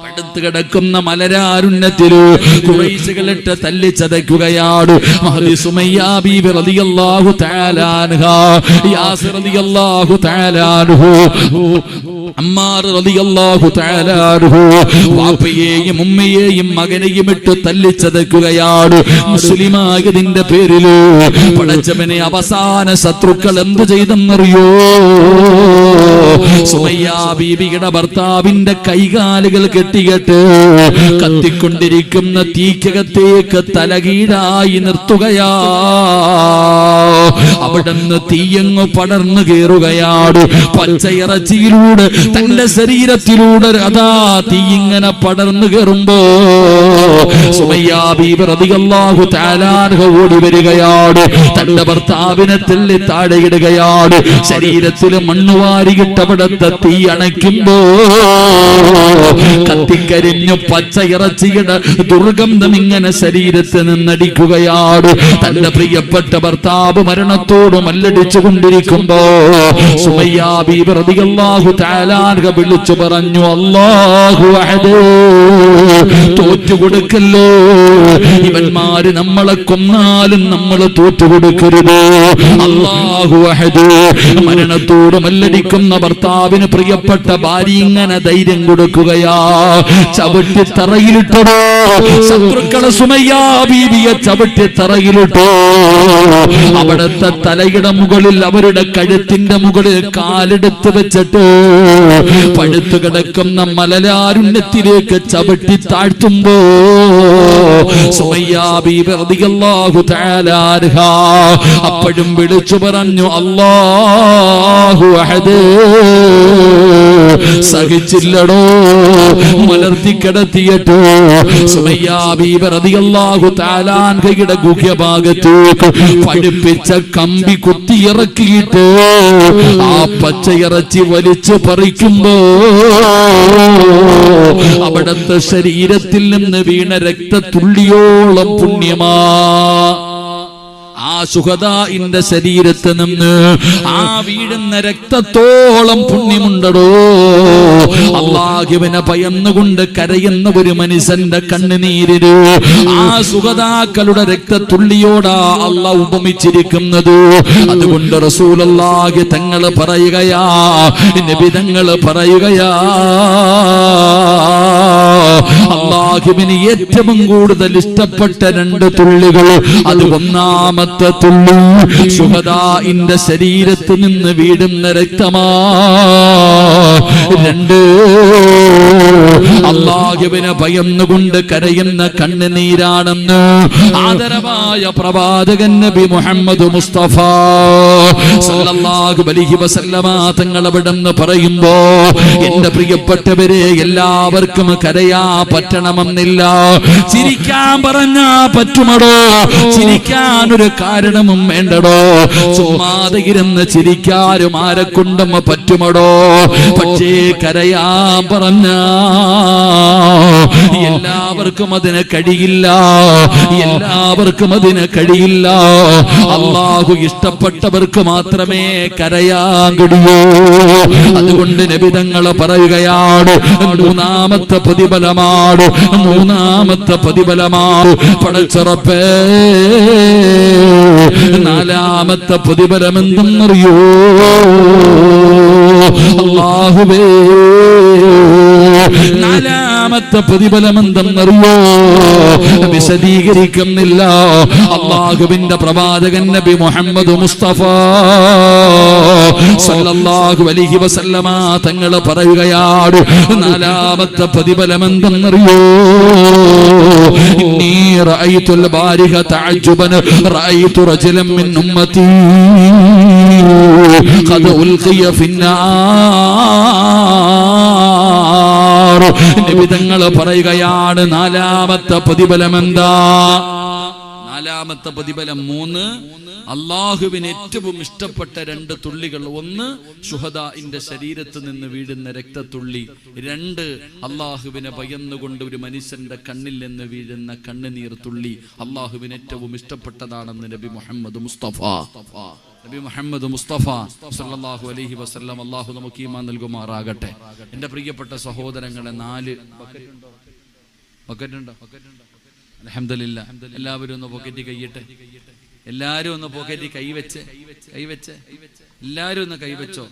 അടുത്ത് കിടക്കുന്ന മലരാരുണ്യത്തില് ഖുറൈശികളിട്ട് തല്ലിച്ചതയ്ക്കുകയാണ്. മഹദി സുമയ്യ ബീബി റളിയല്ലാഹു തആല അൻഹാ, യാസിർ റളിയല്ലാഹു തആല അൻഹു, അമ്മാർ റളിയല്ലാഹു തആല അൻഹു, വാപ്പയെയും ഉമ്മയെയും മകനെയും ഇട്ട് തല്ലിച്ചതയ്ക്കുകയാണ്. മുസ്ലിമായതിന്റെ പേരില് പടച്ചവനെ അവസാന ശത്രുക്കൾ എന്ത് ചെയ്തെന്നറിയോ? സുമയ്യ ബീബിയുടെ ഭർത്താവിന്റെ കൈകാലുകൾ കെട്ടിയിട്ട് കത്തിക്കൊണ്ടിരിക്കുന്ന തീക്കകത്തേക്ക് തലകീഴായി നിർത്തുകയാ. അവിടുന്ന് തീയങ്ങ് പടർന്നു കയറുകയാണ്. പച്ചയിറച്ചിയിലൂടെ തന്റെ ശരീരത്തിലൂടെ അതാ തീ ഇങ്ങനെ പടർന്നു കയറുമ്പോ സുമയ്യ ബീബി റളിയല്ലാഹു തആല അൻഹ ഓടി വരികയാണ്. തന്റെ ഭർത്താവിനെ തള്ളി താഴെയിടുകയാണ്. ശരീരത്തിൽ മണ്ണുവാരിയിട്ടവിടത്തെ തീ അണയ്ക്കുമ്പോ കത്തിക്കരിഞ്ഞു പച്ച ഇറച്ചിയുടെ ദുർഗന്ധം ഇങ്ങനെ ശരീരത്തിൽ നിന്നടിക്കുകയാണ്. തന്റെ പ്രിയപ്പെട്ട ഭർത്താവ് മരണത്തോട് മല്ലടിച്ചു കൊണ്ടിരിക്കുമ്പോ സുമയ്യ ബീബി റളിയല്ലാഹു തആല അൻഹ വിളിച്ചു പറഞ്ഞു, അല്ലാഹു അഹദ്, തോറ്റുകൊടുക്കല്ലോ. ഇവന്മാര് നമ്മളെ കൊന്നാലും നമ്മൾ തോറ്റുകൊടുക്കരുത്. അല്ലാഹു അഹദ്. മരണത്തോട് മല്ലടിക്കുന്ന ഭർത്താവിന് പ്രിയപ്പെട്ട ഭാര്യ ഇങ്ങനെ ധൈര്യം കൊടുക്കുകയാ. ചവിട്ടി തറയിലിട്ടോ, ശത്രുക്കളെ സുമയ്യ ബീബിയെ ചവിട്ടി തറയിലിട്ടോ. അവിടുത്തെ തലയുടെ മുകളിൽ അവരുടെ കഴുത്തിന്റെ മുകളിൽ കാലെടുത്ത് വെച്ചിട്ട് പഴുത്തു കിടക്കുന്ന മലലാരുണ്യത്തിലേക്ക് ചവിട്ടി താഴ്ത്തുമ്പോ സുമയ്യ ബീബി റളിയല്ലാഹു തആല അൻഹ അപ്പോഴും വിളിച്ചു പറഞ്ഞു, അല്ലാഹു അഹദ്. സഹിച്ചില്ലടോ, മലർത്തി കിടത്തിയിട്ട് സുമയ്യ ബീബി റളിയല്ലാഹു തആല അൻഹയുടെ ഗുഹ്യഭാഗത്തേക്ക് പഠിപ്പിച്ച കമ്പി കുത്തിയിറക്കിയിട്ട് ആ പച്ചയിറച്ചി വലിച്ചു പറിക്കുമ്പോ അവിടത്തെ ശരീരത്തിൽ നിന്ന് വീണ രക്തത്തുള്ളിയോളം പുണ്യമാ ആ ശുഹദാഇന്റെ ശരീരത്തിൽ നിന്ന് ആ വീഴുന്ന രക്തത്തോളം പുണ്യമുണ്ടടോ. അല്ലാഹുവിനെ ഭയന്നുകൊണ്ട് കരയുന്ന ഒരു മനുഷ്യന്റെ കണ്ണുനീരിന് ആ ശുഹദാക്കളുടെ രക്തത്തുള്ളിയോടാ അല്ലാഹു ഉപമിച്ചിരിക്കുന്നത്. അതുകൊണ്ട് റസൂലുള്ളാഹി തങ്ങൾ പറയുകയാ, നബി തങ്ങൾ പറയുകയാ, അല്ലാഹുവിന് ഏറ്റവും കൂടുതൽ ഇഷ്ടപ്പെട്ട രണ്ട് തുള്ളികൾ, അത് ഒന്നാമത്തെ തുള്ളി ശുഹദാഇന്റെ ശരീരത്തിൽ നിന്ന് വീഴുന്ന രക്തമാ. രണ്ട്, അല്ലാഹുവിനെ ഭയന്നുകൊണ്ട് കരയുന്ന കണ്ണുനീരാണെന്ന് ആദരവായ പ്രവാചകൻ നബി മുഹമ്മദ് മുസ്തഫ സല്ലല്ലാഹു അലൈഹി വസല്ലമ തങ്ങൾ അവിടെന്ന് പറയുമ്പോ, എന്റെ പ്രിയപ്പെട്ടവരെ, എല്ലാവർക്കും കരയാ പറ്റണമെന്നില്ല. ചിരിക്കാൻ പറഞ്ഞാ പറ്റുമടോ? ചിരിക്കാൻ ഒരു കാരണവും വേണ്ടടോ. ചുമ്മാതെ ഇരുന്ന് ചിരിക്കാനും ആരെ കൊണ്ടും പറ്റുമടോ? പക്ഷേ കരയാൻ പറഞ്ഞ എല്ലാവർക്കും അതിന് കഴിയില്ല, എല്ലാവർക്കും അതിന് കഴിയില്ല. അല്ലാഹു ഇഷ്ടപ്പെട്ടവർക്ക് മാത്രമേ കരയാൻ കഴിയൂ. അതുകൊണ്ട് നബി തങ്ങൾ പറയുകയാണ്, മൂന്നാമത്തെ പ്രതിഫലമാണ്, മൂന്നാമത്തെ പ്രതിഫലമാണ് പടച്ചുറപ്പേ. നാലാമത്തെ പ്രതിഫലം എന്തെന്നറിയോ? അല്ലാഹുവേ, നാലാമത്തെ പ്രതിഫലം എന്തെന്നറിയോ? വിശദീകരിക്കുന്നില്ല. അല്ലാഹുവിന്റെ പ്രവാചകൻ നബി മുഹമ്മദ് മുസ്തഫ സല്ലല്ലാഹു അലൈഹി വസല്ലമ തങ്ങൾ പറയുകയാണ്, നാലാമത്തെ പ്രതിഫലം എന്തെന്നറിയോ? ഇന്നി റഅയ്തുൽ ബാരിഹ തഅജ്ജുബൻ റഅയ്തു റജുലൻ മിൻ ഉമ്മതി ഖദ് ഉൽഖിയ ഫിന്നാർ. നബി തങ്ങൾ പറയുകയാണ്, നാലാമത്തെ പ്രതിഫലം എന്താ? നാലാമത്തെ പ്രതിഫലം മൂന്ന്, അള്ളാഹുവിന് ഏറ്റവും ഇഷ്ടപ്പെട്ട രണ്ട് തുള്ളികൾ. ഒന്ന്, ശുഹദാഇന്റെ ശരീരത്തിൽ നിന്ന് വീഴുന്ന രക്തത്തുള്ളി. രണ്ട്, അള്ളാഹുവിനെ ഭയന്നുകൊണ്ട് ഒരു മനുഷ്യന്റെ കണ്ണിൽ നിന്ന് വീഴുന്ന കണ്ണുനീർ തുള്ളി. അള്ളാഹുവിന് ഏറ്റവും ഇഷ്ടപ്പെട്ടതാണെന്ന് നബി മുഹമ്മദ് മുസ്തഫ നബി മുഹമ്മദ് മുസ്തഫ സല്ലല്ലാഹു അലൈഹി വസല്ലം. അള്ളാഹു നമുക്ക് ഈമാൻ നൽകുമാറാകട്ടെ. എന്റെ പ്രിയപ്പെട്ട സഹോദരങ്ങളെ, 4 ബക്കറ്റുണ്ടോ? അൽഹംദുലില്ലാഹ്. എല്ലാവരും ഒന്ന് പോക്കറ്റി കൈയിട്ടെ. എല്ലാരും ഒന്ന് പോക്കറ്റി കൈവച്ച് എല്ലാരും ഒന്ന് കൈവച്ചോ.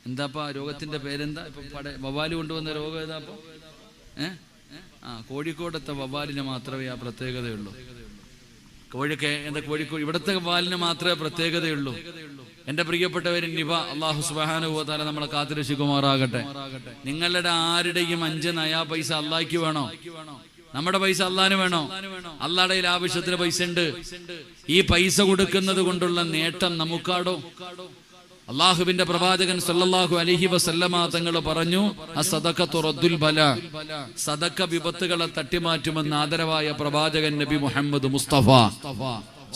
എന്താപ്പാ രോഗത്തിന്റെ പേരെന്താ? ഇപ്പൊ വവ്വാല് കൊണ്ടുവന്ന രോഗം ഏതാപ്പോ? കോഴിക്കോടത്തെ വവ്വാലിന് മാത്രമേ ആ പ്രത്യേകതയുള്ളൂ. കോഴിക്കോട് ഇവിടുത്തെ വവ്വാലിന് മാത്രമേ പ്രത്യേകതയുള്ളൂ. എന്റെ പ്രിയപ്പെട്ടവര്, നിപ അല്ലാഹു സുബ്ഹാനഹു വ തആല നമ്മളെ കാത്തുരക്ഷിക്കുമാറാകട്ടെ. നിങ്ങളുടെ ആരുടെയും 5 നയാ പൈസ അല്ലാഹ്ക്ക് വേണോ? നമ്മുടെ പൈസ അള്ളാന് വേണോ? അള്ളാഹുടെ കയ്യിൽ ആവശ്യത്തിന് പൈസ ഉണ്ട്. ഈ പൈസ കൊടുക്കുന്നത് കൊണ്ടുള്ള നേട്ടം നമുക്കാടോ? അള്ളാഹുവിന്റെ പ്രവാചകൻ സല്ലല്ലാഹു അലൈഹി വസല്ലമ തങ്ങൾ പറഞ്ഞു, അസ്സദഖത്തു റദ്ദുൽ ബലാ, സദഖ വിപത്തുകളെ തട്ടിമാറ്റുമെന്ന് ആദരവായ പ്രവാചകൻ നബി മുഹമ്മദ് മുസ്തഫ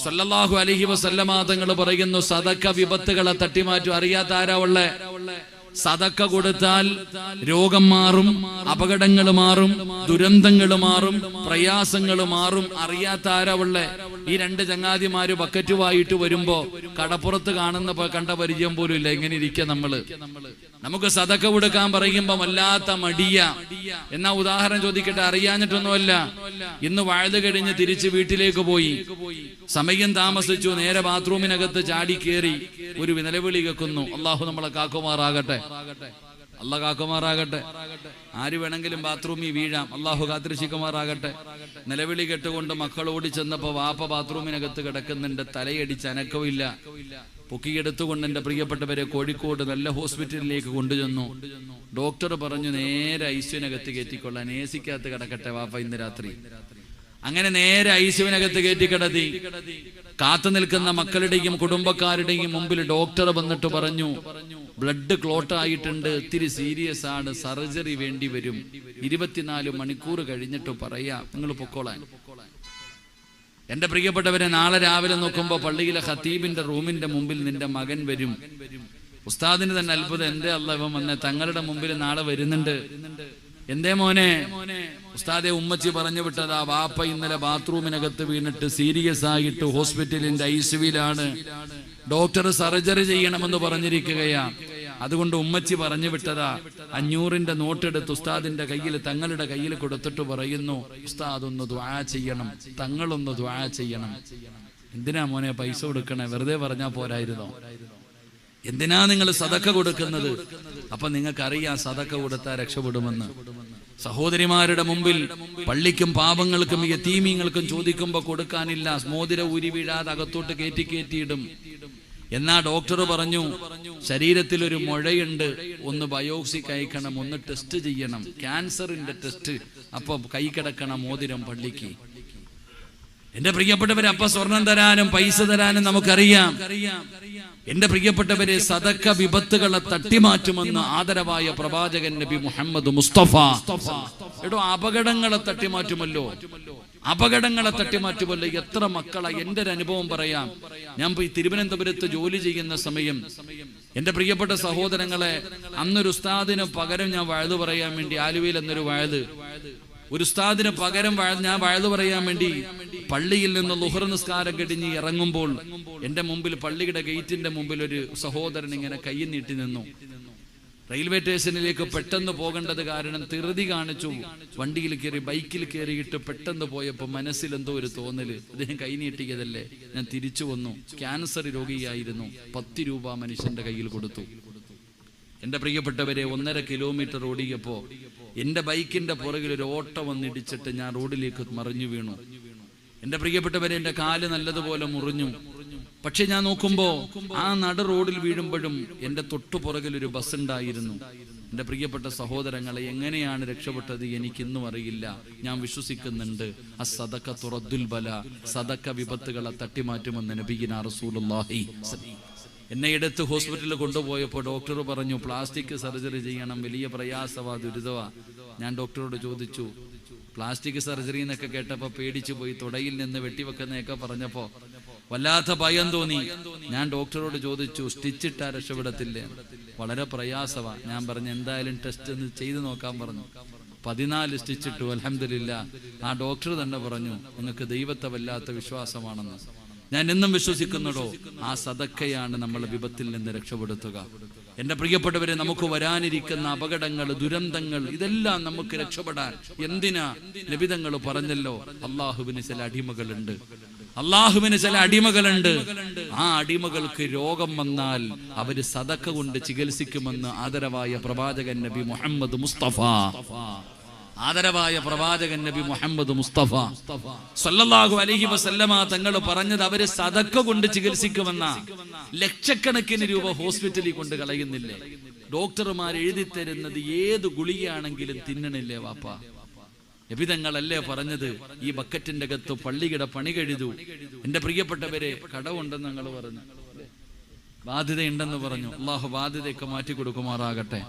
സല്ലല്ലാഹു അലൈഹി വസല്ലമ തങ്ങൾ പറയുന്നു, സദഖ വിപത്തുകളെ തട്ടിമാറ്റും. അറിയാത്ത ആരാ ഉള്ളേ? സദക്ക കൊടുത്താൽ രോഗം മാറും, അപകടങ്ങൾ മാറും, ദുരന്തങ്ങൾ മാറും, പ്രയാസങ്ങൾ മാറും. അറിയാത്ത ആരാ ഉള്ളേ? ഈ രണ്ട് ചങ്ങാതിമാര് ബക്കറ്റുമായിട്ട് വരുമ്പോ കടപ്പുറത്ത് കണ്ട പരിചയം പോലും ഇല്ല. എങ്ങനെ ഇരിക്കുക നമ്മള്? നമുക്ക് സദക്ക കൊടുക്കാൻ പറയുമ്പോ വല്ലാത്ത മടിയ. എന്നാ ഉദാഹരണം ചോദിക്കട്ടെ, അറിയാഞ്ഞിട്ടൊന്നുമല്ല. ഇന്ന് വാഴ്ന്നു കഴിഞ്ഞ് തിരിച്ച് വീട്ടിലേക്ക് പോയി, സമയം താമസിച്ചു, നേരെ ബാത്റൂമിനകത്ത് ചാടി കയറി ഒരു നിലവിളി കേൾക്കുന്നു. അള്ളാഹു നമ്മളെ കാക്കുമാറാകട്ടെ, അള്ളാഹ് കാക്കുമാറാകട്ടെ. ആര് വേണമെങ്കിലും ബാത്റൂമിൽ വീഴാം, അള്ളാഹു കാത്തിരക്ഷിക്കുമാറാകട്ടെ. നിലവിളി കെട്ടുകൊണ്ട് മക്കൾ ഓടി ചെന്നപ്പോ വാപ്പ ബാത്റൂമിനകത്ത് കിടക്കുന്നുണ്ട്, തലയടിച്ച് അനക്കമില്ല. പൊക്കിയെടുത്തുകൊണ്ട് എന്റെ പ്രിയപ്പെട്ടവരെ കോഴിക്കോട് നല്ല ഹോസ്പിറ്റലിലേക്ക് കൊണ്ടുചെന്നു. ഡോക്ടർ പറഞ്ഞു, നേരെ ഐസിയുനകത്ത് കയറ്റിക്കൊള്ളാൻ, ഏസിക്കകത്ത് കിടക്കട്ടെ വാപ്പ ഇന്ന് രാത്രി. അങ്ങനെ നേരെ ഐസിയുനകത്ത് കയറ്റിക്കിടത്തി. കാത്തു നിൽക്കുന്ന മക്കളുടെയും കുടുംബക്കാരുടെയും മുമ്പിൽ ഡോക്ടർ വന്നിട്ട് പറഞ്ഞു, ബ്ലഡ് ക്ലോട്ട് ആയിട്ടുണ്ട്, ഇത്തിരി സീരിയസ് ആണ്, സർജറി വേണ്ടി വരും, 24 മണിക്കൂർ കഴിഞ്ഞിട്ട് പറയാം, നിങ്ങൾ പൊക്കോളാൻ. എന്റെ പ്രിയപ്പെട്ടവരെ, നാളെ രാവിലെ നോക്കുമ്പോ പള്ളിയിലെ ഖത്തീബിന്റെ റൂമിന്റെ മുമ്പിൽ നിന്റെ മകൻ വരും. ഉസ്താദിന് തന്നെ അത്ഭുതം, എന്തേ അല്ലാഹ് ഇവൻ വന്നേ? തങ്ങളുടെ മുമ്പിൽ നാളെ വരുന്നുണ്ട്. എന്തേ മോനെ? ഉസ്താദെ, ഉമ്മച്ചി പറഞ്ഞു വിട്ടതാ, വാപ്പ ഇന്നലെ ബാത്റൂമിനകത്ത് വീണിട്ട് സീരിയസ് ആയിട്ട് ഹോസ്പിറ്റലിന്റെ ഐസിയുവിലാണ്, ഡോക്ടർ സർജറി ചെയ്യണമെന്ന് പറഞ്ഞിരിക്കുകയാ. അതുകൊണ്ട് ഉമ്മച്ചി പറഞ്ഞു വിട്ടതാ. 500ന്റെ നോട്ടെടുത്ത് ഉസ്താദിന്റെ കയ്യിൽ, തങ്ങളുടെ കയ്യിൽ കൊടുത്തിട്ട് പറയുന്നു, ഉസ്താദ് ഒന്ന് ദുആ ചെയ്യണം, തങ്ങളൊന്ന് ദുആ ചെയ്യണം. എന്തിനാ മോനെ പൈസ കൊടുക്കണേ? വെറുതെ പറഞ്ഞാ പോരായിരുന്നോ? എന്തിനാ നിങ്ങൾ സദക്ക കൊടുക്കുന്നത്? അപ്പൊ നിങ്ങൾക്കറിയാം സദക്ക കൊടുത്താൽ രക്ഷപ്പെടുമെന്ന്. സഹോദരിമാരുടെ മുമ്പിൽ പള്ളിക്കും പാപങ്ങൾക്കും യതീമീങ്ങൾക്കും ചോദിക്കുമ്പോ കൊടുക്കാനില്ല, മോതിര ഊരി വീഴാതെ അകത്തോട്ട് കയറ്റിയിടും. എന്നാ ഡോക്ടർ പറഞ്ഞു, ശരീരത്തിൽ ഒരു മുഴയുണ്ട്, ഒന്ന് ബയോപ്സി കഴിക്കണം, ഒന്ന് ടെസ്റ്റ് ചെയ്യണം, ക്യാൻസറിന്റെ ടെസ്റ്റ്. അപ്പൊ കൈ കിടക്കണ മോതിരം പള്ളിക്ക്. എന്റെ പ്രിയപ്പെട്ടവരെ, അപ്പൊ സ്വർണം തരാനും പൈസ തരാനും നമുക്കറിയാം. എന്റെ പ്രിയപ്പെട്ടവരെ, സദക്ക വിപത്തുകളെ തട്ടിമാറ്റുമെന്ന് ആദരവായ പ്രവാചകൻ നബി മുഹമ്മദ് മുസ്തഫ. എടോ, അപകടങ്ങളെ തട്ടിമാറ്റുമല്ലോ, അപകടങ്ങളെ തട്ടിമാറ്റുമല്ലോ. എത്ര മക്കളാ? എന്റെ ഒരു അനുഭവം പറയാം. ഞാൻ പോയി തിരുവനന്തപുരത്ത് ജോലി ചെയ്യുന്ന സമയം എന്റെ പ്രിയപ്പെട്ട സഹോദരങ്ങളെ, അന്നൊരു ഉസ്താദിന് പകരം ഞാൻ വഴുതു പറയാൻ വേണ്ടി, ആലുവയിൽ എന്നൊരു വഴുത്, ഒരു ഉസ്താദിന് പകരം ഞാൻ വഴുതു പറയാൻ വേണ്ടി പള്ളിയിൽ നിന്ന് ളുഹർ നിസ്കാരം കഴിഞ്ഞ് ഇറങ്ങുമ്പോൾ എന്റെ മുമ്പിൽ, പള്ളിയുടെ ഗേറ്റിന്റെ മുമ്പിൽ ഒരു സഹോദരൻ ഇങ്ങനെ കൈ നീട്ടി നിന്നു. റെയിൽവേ സ്റ്റേഷനിലേക്ക് പെട്ടെന്ന് പോകേണ്ടത് കാരണം ധൃതി കാണിച്ചു. വണ്ടിയിൽ കയറി, ബൈക്കിൽ കയറിയിട്ട് പെട്ടെന്ന് പോയപ്പോ മനസ്സിൽ എന്തോ ഒരു തോന്നല്, അദ്ദേഹം കൈ നീട്ടിയതല്ലേ. ഞാൻ തിരിച്ചു വന്നു. ക്യാൻസർ രോഗിയായിരുന്നു. 10 രൂപ മനുഷ്യന്റെ കയ്യിൽ കൊടുത്തു. എന്റെ പ്രിയപ്പെട്ടവരെ, 1.5 കിലോമീറ്റർ ഓടിയപ്പോ എന്റെ ബൈക്കിന്റെ പുറകിൽ ഒരു ഓട്ടോ വന്നിടിച്ചിട്ട് ഞാൻ റോഡിലേക്ക് മറിഞ്ഞു വീണു. എന്റെ പ്രിയപ്പെട്ടവരെ, എന്റെ കാല് നല്ലതുപോലെ മുറിഞ്ഞു. പക്ഷെ ഞാൻ നോക്കുമ്പോ ആ നട റോഡിൽ വീഴുമ്പോഴും എന്റെ തൊട്ടു പുറകിൽ ഒരു ബസ് ഉണ്ടായിരുന്നു. എന്റെ പ്രിയപ്പെട്ട സഹോദരങ്ങളെ, എങ്ങനെയാണ് രക്ഷപ്പെട്ടത് എനിക്കിന്നും അറിയില്ല. ഞാൻ വിശ്വസിക്കുന്നുണ്ട്, അസ്സദഖത്തു റദ്ദുൽ ബലാ, സദക്ക വിപത്തുകളെ തട്ടിമാറ്റുമെന്ന് നബിയിനാ റസൂലുള്ളാഹി. എന്നെ എടുത്ത് ഹോസ്പിറ്റലിൽ കൊണ്ടുപോയപ്പോൾ ഡോക്ടർ പറഞ്ഞു, പ്ലാസ്റ്റിക് സർജറി ചെയ്യണം, വലിയ പ്രയാസവാ, ദുരിതവാ. ഞാൻ ഡോക്ടറോട് ചോദിച്ചു, പ്ലാസ്റ്റിക് സർജറി എന്നൊക്കെ കേട്ടപ്പോ പേടിച്ചു പോയി. തുടയിൽ നിന്ന് വെട്ടിവെക്കുന്നതൊക്കെ പറഞ്ഞപ്പോ വല്ലാത്ത ഭയം തോന്നി. ഞാൻ ഡോക്ടറോട് ചോദിച്ചു, സ്റ്റിച്ചിട്ടാ രക്ഷപ്പെടത്തില്ലേ? വളരെ പ്രയാസവാ. ഞാൻ പറഞ്ഞു, എന്തായാലും ടെസ്റ്റ് ഒന്ന് ചെയ്തു നോക്കാൻ പറഞ്ഞു. 14 സ്റ്റിച്ചിട്ടു. അൽഹംദുലില്ലാഹ്. ആ ഡോക്ടർ തന്നെ പറഞ്ഞു, നിങ്ങൾക്ക് ദൈവത്തെ വല്ലാത്ത വിശ്വാസമാണെന്ന്. ഞാൻ എന്നും വിശ്വസിക്കുന്നുടോ, ആ സദക്കയാണ് നമ്മളെ വിപത്തിൽ നിന്ന് രക്ഷപ്പെടുത്തുക. എന്റെ പ്രിയപ്പെട്ടവരെ, നമുക്ക് വരാനിരിക്കുന്ന അപകടങ്ങൾ, ദുരന്തങ്ങൾ, ഇതെല്ലാം നമുക്ക് രക്ഷപ്പെടാൻ എന്തിനാ? നബിതങ്ങൾ പറഞ്ഞല്ലോ, അള്ളാഹുവിന് ചില അടിമകളുണ്ട്, അള്ളാഹുവിന് ചില അടിമകളുണ്ട്. ആ അടിമകൾക്ക് രോഗം വന്നാൽ അവര് സദക്ക കൊണ്ട് ചികിത്സിക്കുമെന്ന് ആദരവായ പ്രവാചകൻ നബി മുഹമ്മദ് മുസ്തഫ. ആദരവായ പ്രവാചകൻ നബി മുഹമ്മദ് മുസ്തഫ സല്ലല്ലാഹു അലൈഹി വസല്ലമ തങ്ങൾ പറഞ്ഞത് അവര് സദക്ക കൊണ്ട് ചികിത്സിക്കുമെന്ന. ലക്ഷക്കണക്കിന് രൂപ ഹോസ്പിറ്റലിൽ കൊണ്ട് കളയുന്നില്ലേ? ഡോക്ടർമാർ എഴുതി തരുന്നത് ഏത് ഗുളികയാണെങ്കിലും തിന്നണില്ലേ വാപ്പ? നബിതങ്ങളല്ലേ പറഞ്ഞത്, ഈ ബക്കറ്റിന്റെ അകത്ത് പള്ളിയുടെ പണി കഴിതു. എന്റെ പ്രിയപ്പെട്ടവരെ, കടമുണ്ടെന്ന് ഞങ്ങൾ പറഞ്ഞു. ബാധ്യതയുണ്ടെന്ന് പറഞ്ഞു. അള്ളാഹു ബാധ്യതയൊക്കെ മാറ്റി കൊടുക്കുമാറാകട്ടെ.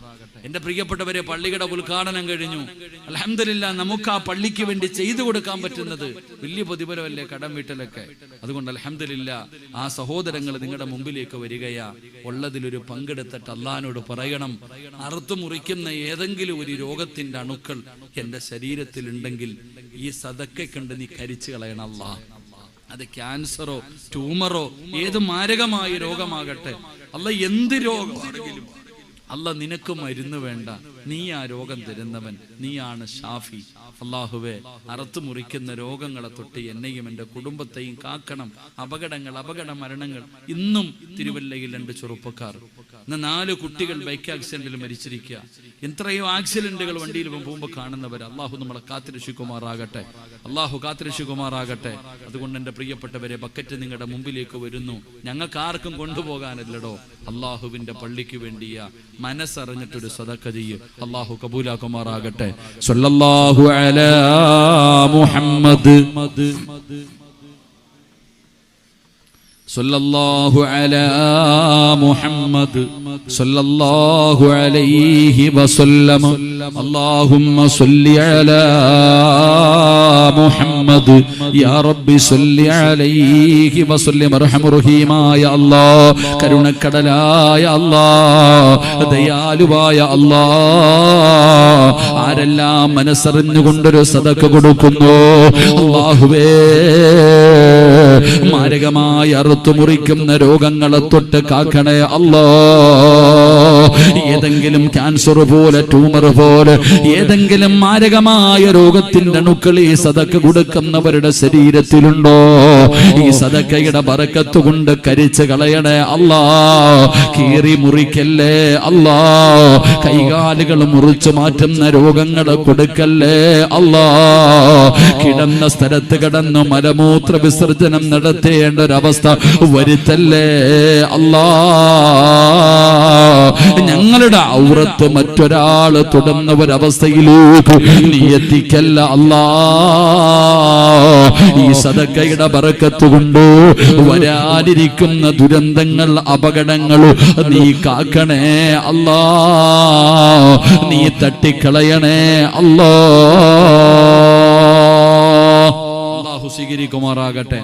എന്റെ പ്രിയപ്പെട്ടവരെ, പള്ളിയുടെ ഉദ്ഘാടനം കഴിഞ്ഞു. അൽഹംദുലില്ലാഹ്, നമുക്ക് ആ പള്ളിക്ക് വേണ്ടി ചെയ്തു കൊടുക്കാൻ പറ്റുന്നത് വലിയ പ്രതിഫലമല്ലേ കടം വീട്ടലൊക്കെ. അതുകൊണ്ട് അൽഹംദുലില്ലാഹ്, ആ സഹോദരങ്ങൾ നിങ്ങളുടെ മുമ്പിലേക്ക് വരികയാ. ഉള്ളതിലൊരു പങ്കെടുത്തിട്ട് അള്ളാഹിനോട് പറയണം, അറുത്തു മുറിക്കുന്ന ഏതെങ്കിലും ഒരു രോഗത്തിന്റെ അണുക്കൾ എന്റെ ശരീരത്തിൽ ഉണ്ടെങ്കിൽ ഈ സദക്ക കൊണ്ട് നീ കരിച്ചു കളയണം അല്ലാഹ്. അത് ക്യാൻസറോ ട്യൂമറോ ഏത് മാരകമായ രോഗമാകട്ടെ, അല്ല എന്ത് രോഗമാണെങ്കിലും അല്ല നിനക്ക് മരുന്ന് വേണ്ട, നീ ആ രോഗം തരുന്നവൻ, നീയാണ് ഷാഫി. അള്ളാഹുവേ, അറുത്തു മുറിക്കുന്ന രോഗങ്ങളെ തൊട്ട് എന്നെയും എൻ്റെ കുടുംബത്തെയും കാക്കണം. അപകട മരണങ്ങൾ. ഇന്നും തിരുവല്ലയിൽ 2 ചെറുപ്പക്കാർ, 4 കുട്ടികൾ ബൈക്ക് ആക്സിഡന്റിൽ മരിച്ചിരിക്കുക. എത്രയോ ആക്സിഡന്റുകൾ വണ്ടിയിൽ പോകുമ്പോൾ കാണുന്നവർ. അള്ളാഹു നമ്മളെ കാത്തുരക്ഷിക്കുമാറാകട്ടെ. അതുകൊണ്ട് എൻ്റെ പ്രിയപ്പെട്ടവരെ, ബക്കറ്റ് നിങ്ങളുടെ മുമ്പിലേക്ക് വരുന്നു. ഞങ്ങൾക്ക് ആർക്കും കൊണ്ടുപോകാനല്ലടോ, അള്ളാഹുവിന്റെ പള്ളിക്ക് വേണ്ടിയ മനസ്സറിഞ്ഞിട്ടൊരു സദഖ ചെയ്യ്. അള്ളാഹു കബൂലാക്കുമാറാകട്ടെ. സല്ലല്ലാഹു അലാ മുഹമ്മദ് സല്ലല്ലാഹു അലാ മുഹമ്മദ് സല്ലല്ലാഹു അലൈഹി വസല്ലം. അല്ലാഹുമ്മ സല്ലി അലാ മുഹമ്മദ് യാ റബ്ബി സല്ലി അലൈഹി വസല്ലം. അർഹമർ റഹീമായ അല്ലാഹ്, കരുണക്കടലായ അല്ലാഹ്, ദയാലുവായ അല്ലാഹ്, ആരെല്ലാം മനസ്സറിഞ്ഞുകൊണ്ടൊരു സദഖ കൊടുക്കുന്നു അല്ലാഹുവേ, മാരകമായ മുറിക്കുന്ന രോഗങ്ങളെ തൊട്ട് കാക്കണേ അല്ലാഹ്. ഏതെങ്കിലും ക്യാൻസർ പോലെ, ട്യൂമർ പോലെ, ഏതെങ്കിലും മാരകമായ രോഗത്തിന്റെ അണുക്കൾ ഈ സദഖ കൊടുക്കുന്നവരുടെ ശരീരത്തിലുണ്ടോ, ഈ സദഖയുടെ ബറക്കത്ത് കൊണ്ട് കരിച്ചു കളയണേ അല്ലാഹ്. കീറി മുറിക്കല്ലേ അല്ലാഹ്. കൈകാലുകൾ മുറിച്ചു മാറ്റുന്ന രോഗങ്ങൾ കൊടുക്കല്ലേ അല്ലാഹ്. കിടന്ന സ്ഥലത്ത് കിടന്നു മലമൂത്ര വിസർജനം നടത്തേണ്ട ഒരവസ്ഥ വരുത്തല്ലേ അല്ലാഹ്. ഞങ്ങളുടെ ഔറത്ത് മറ്റൊരാള് തൊടുന്ന ഒരവസ്ഥയിലേക്ക് നീ എത്തിക്കല്ല അല്ലാഹ്. ഈ സദഖയുടെ ബറക്കത്ത് കൊണ്ട് വരാനിരിക്കുന്ന ദുരന്തങ്ങൾ, അപകടങ്ങൾ നീ കാക്കണേ അല്ലാഹ്. നീ തട്ടിക്കളയണേ അല്ലാഹ്. അല്ലാഹു സ്വീകരിക്കുമാറാകട്ടെ.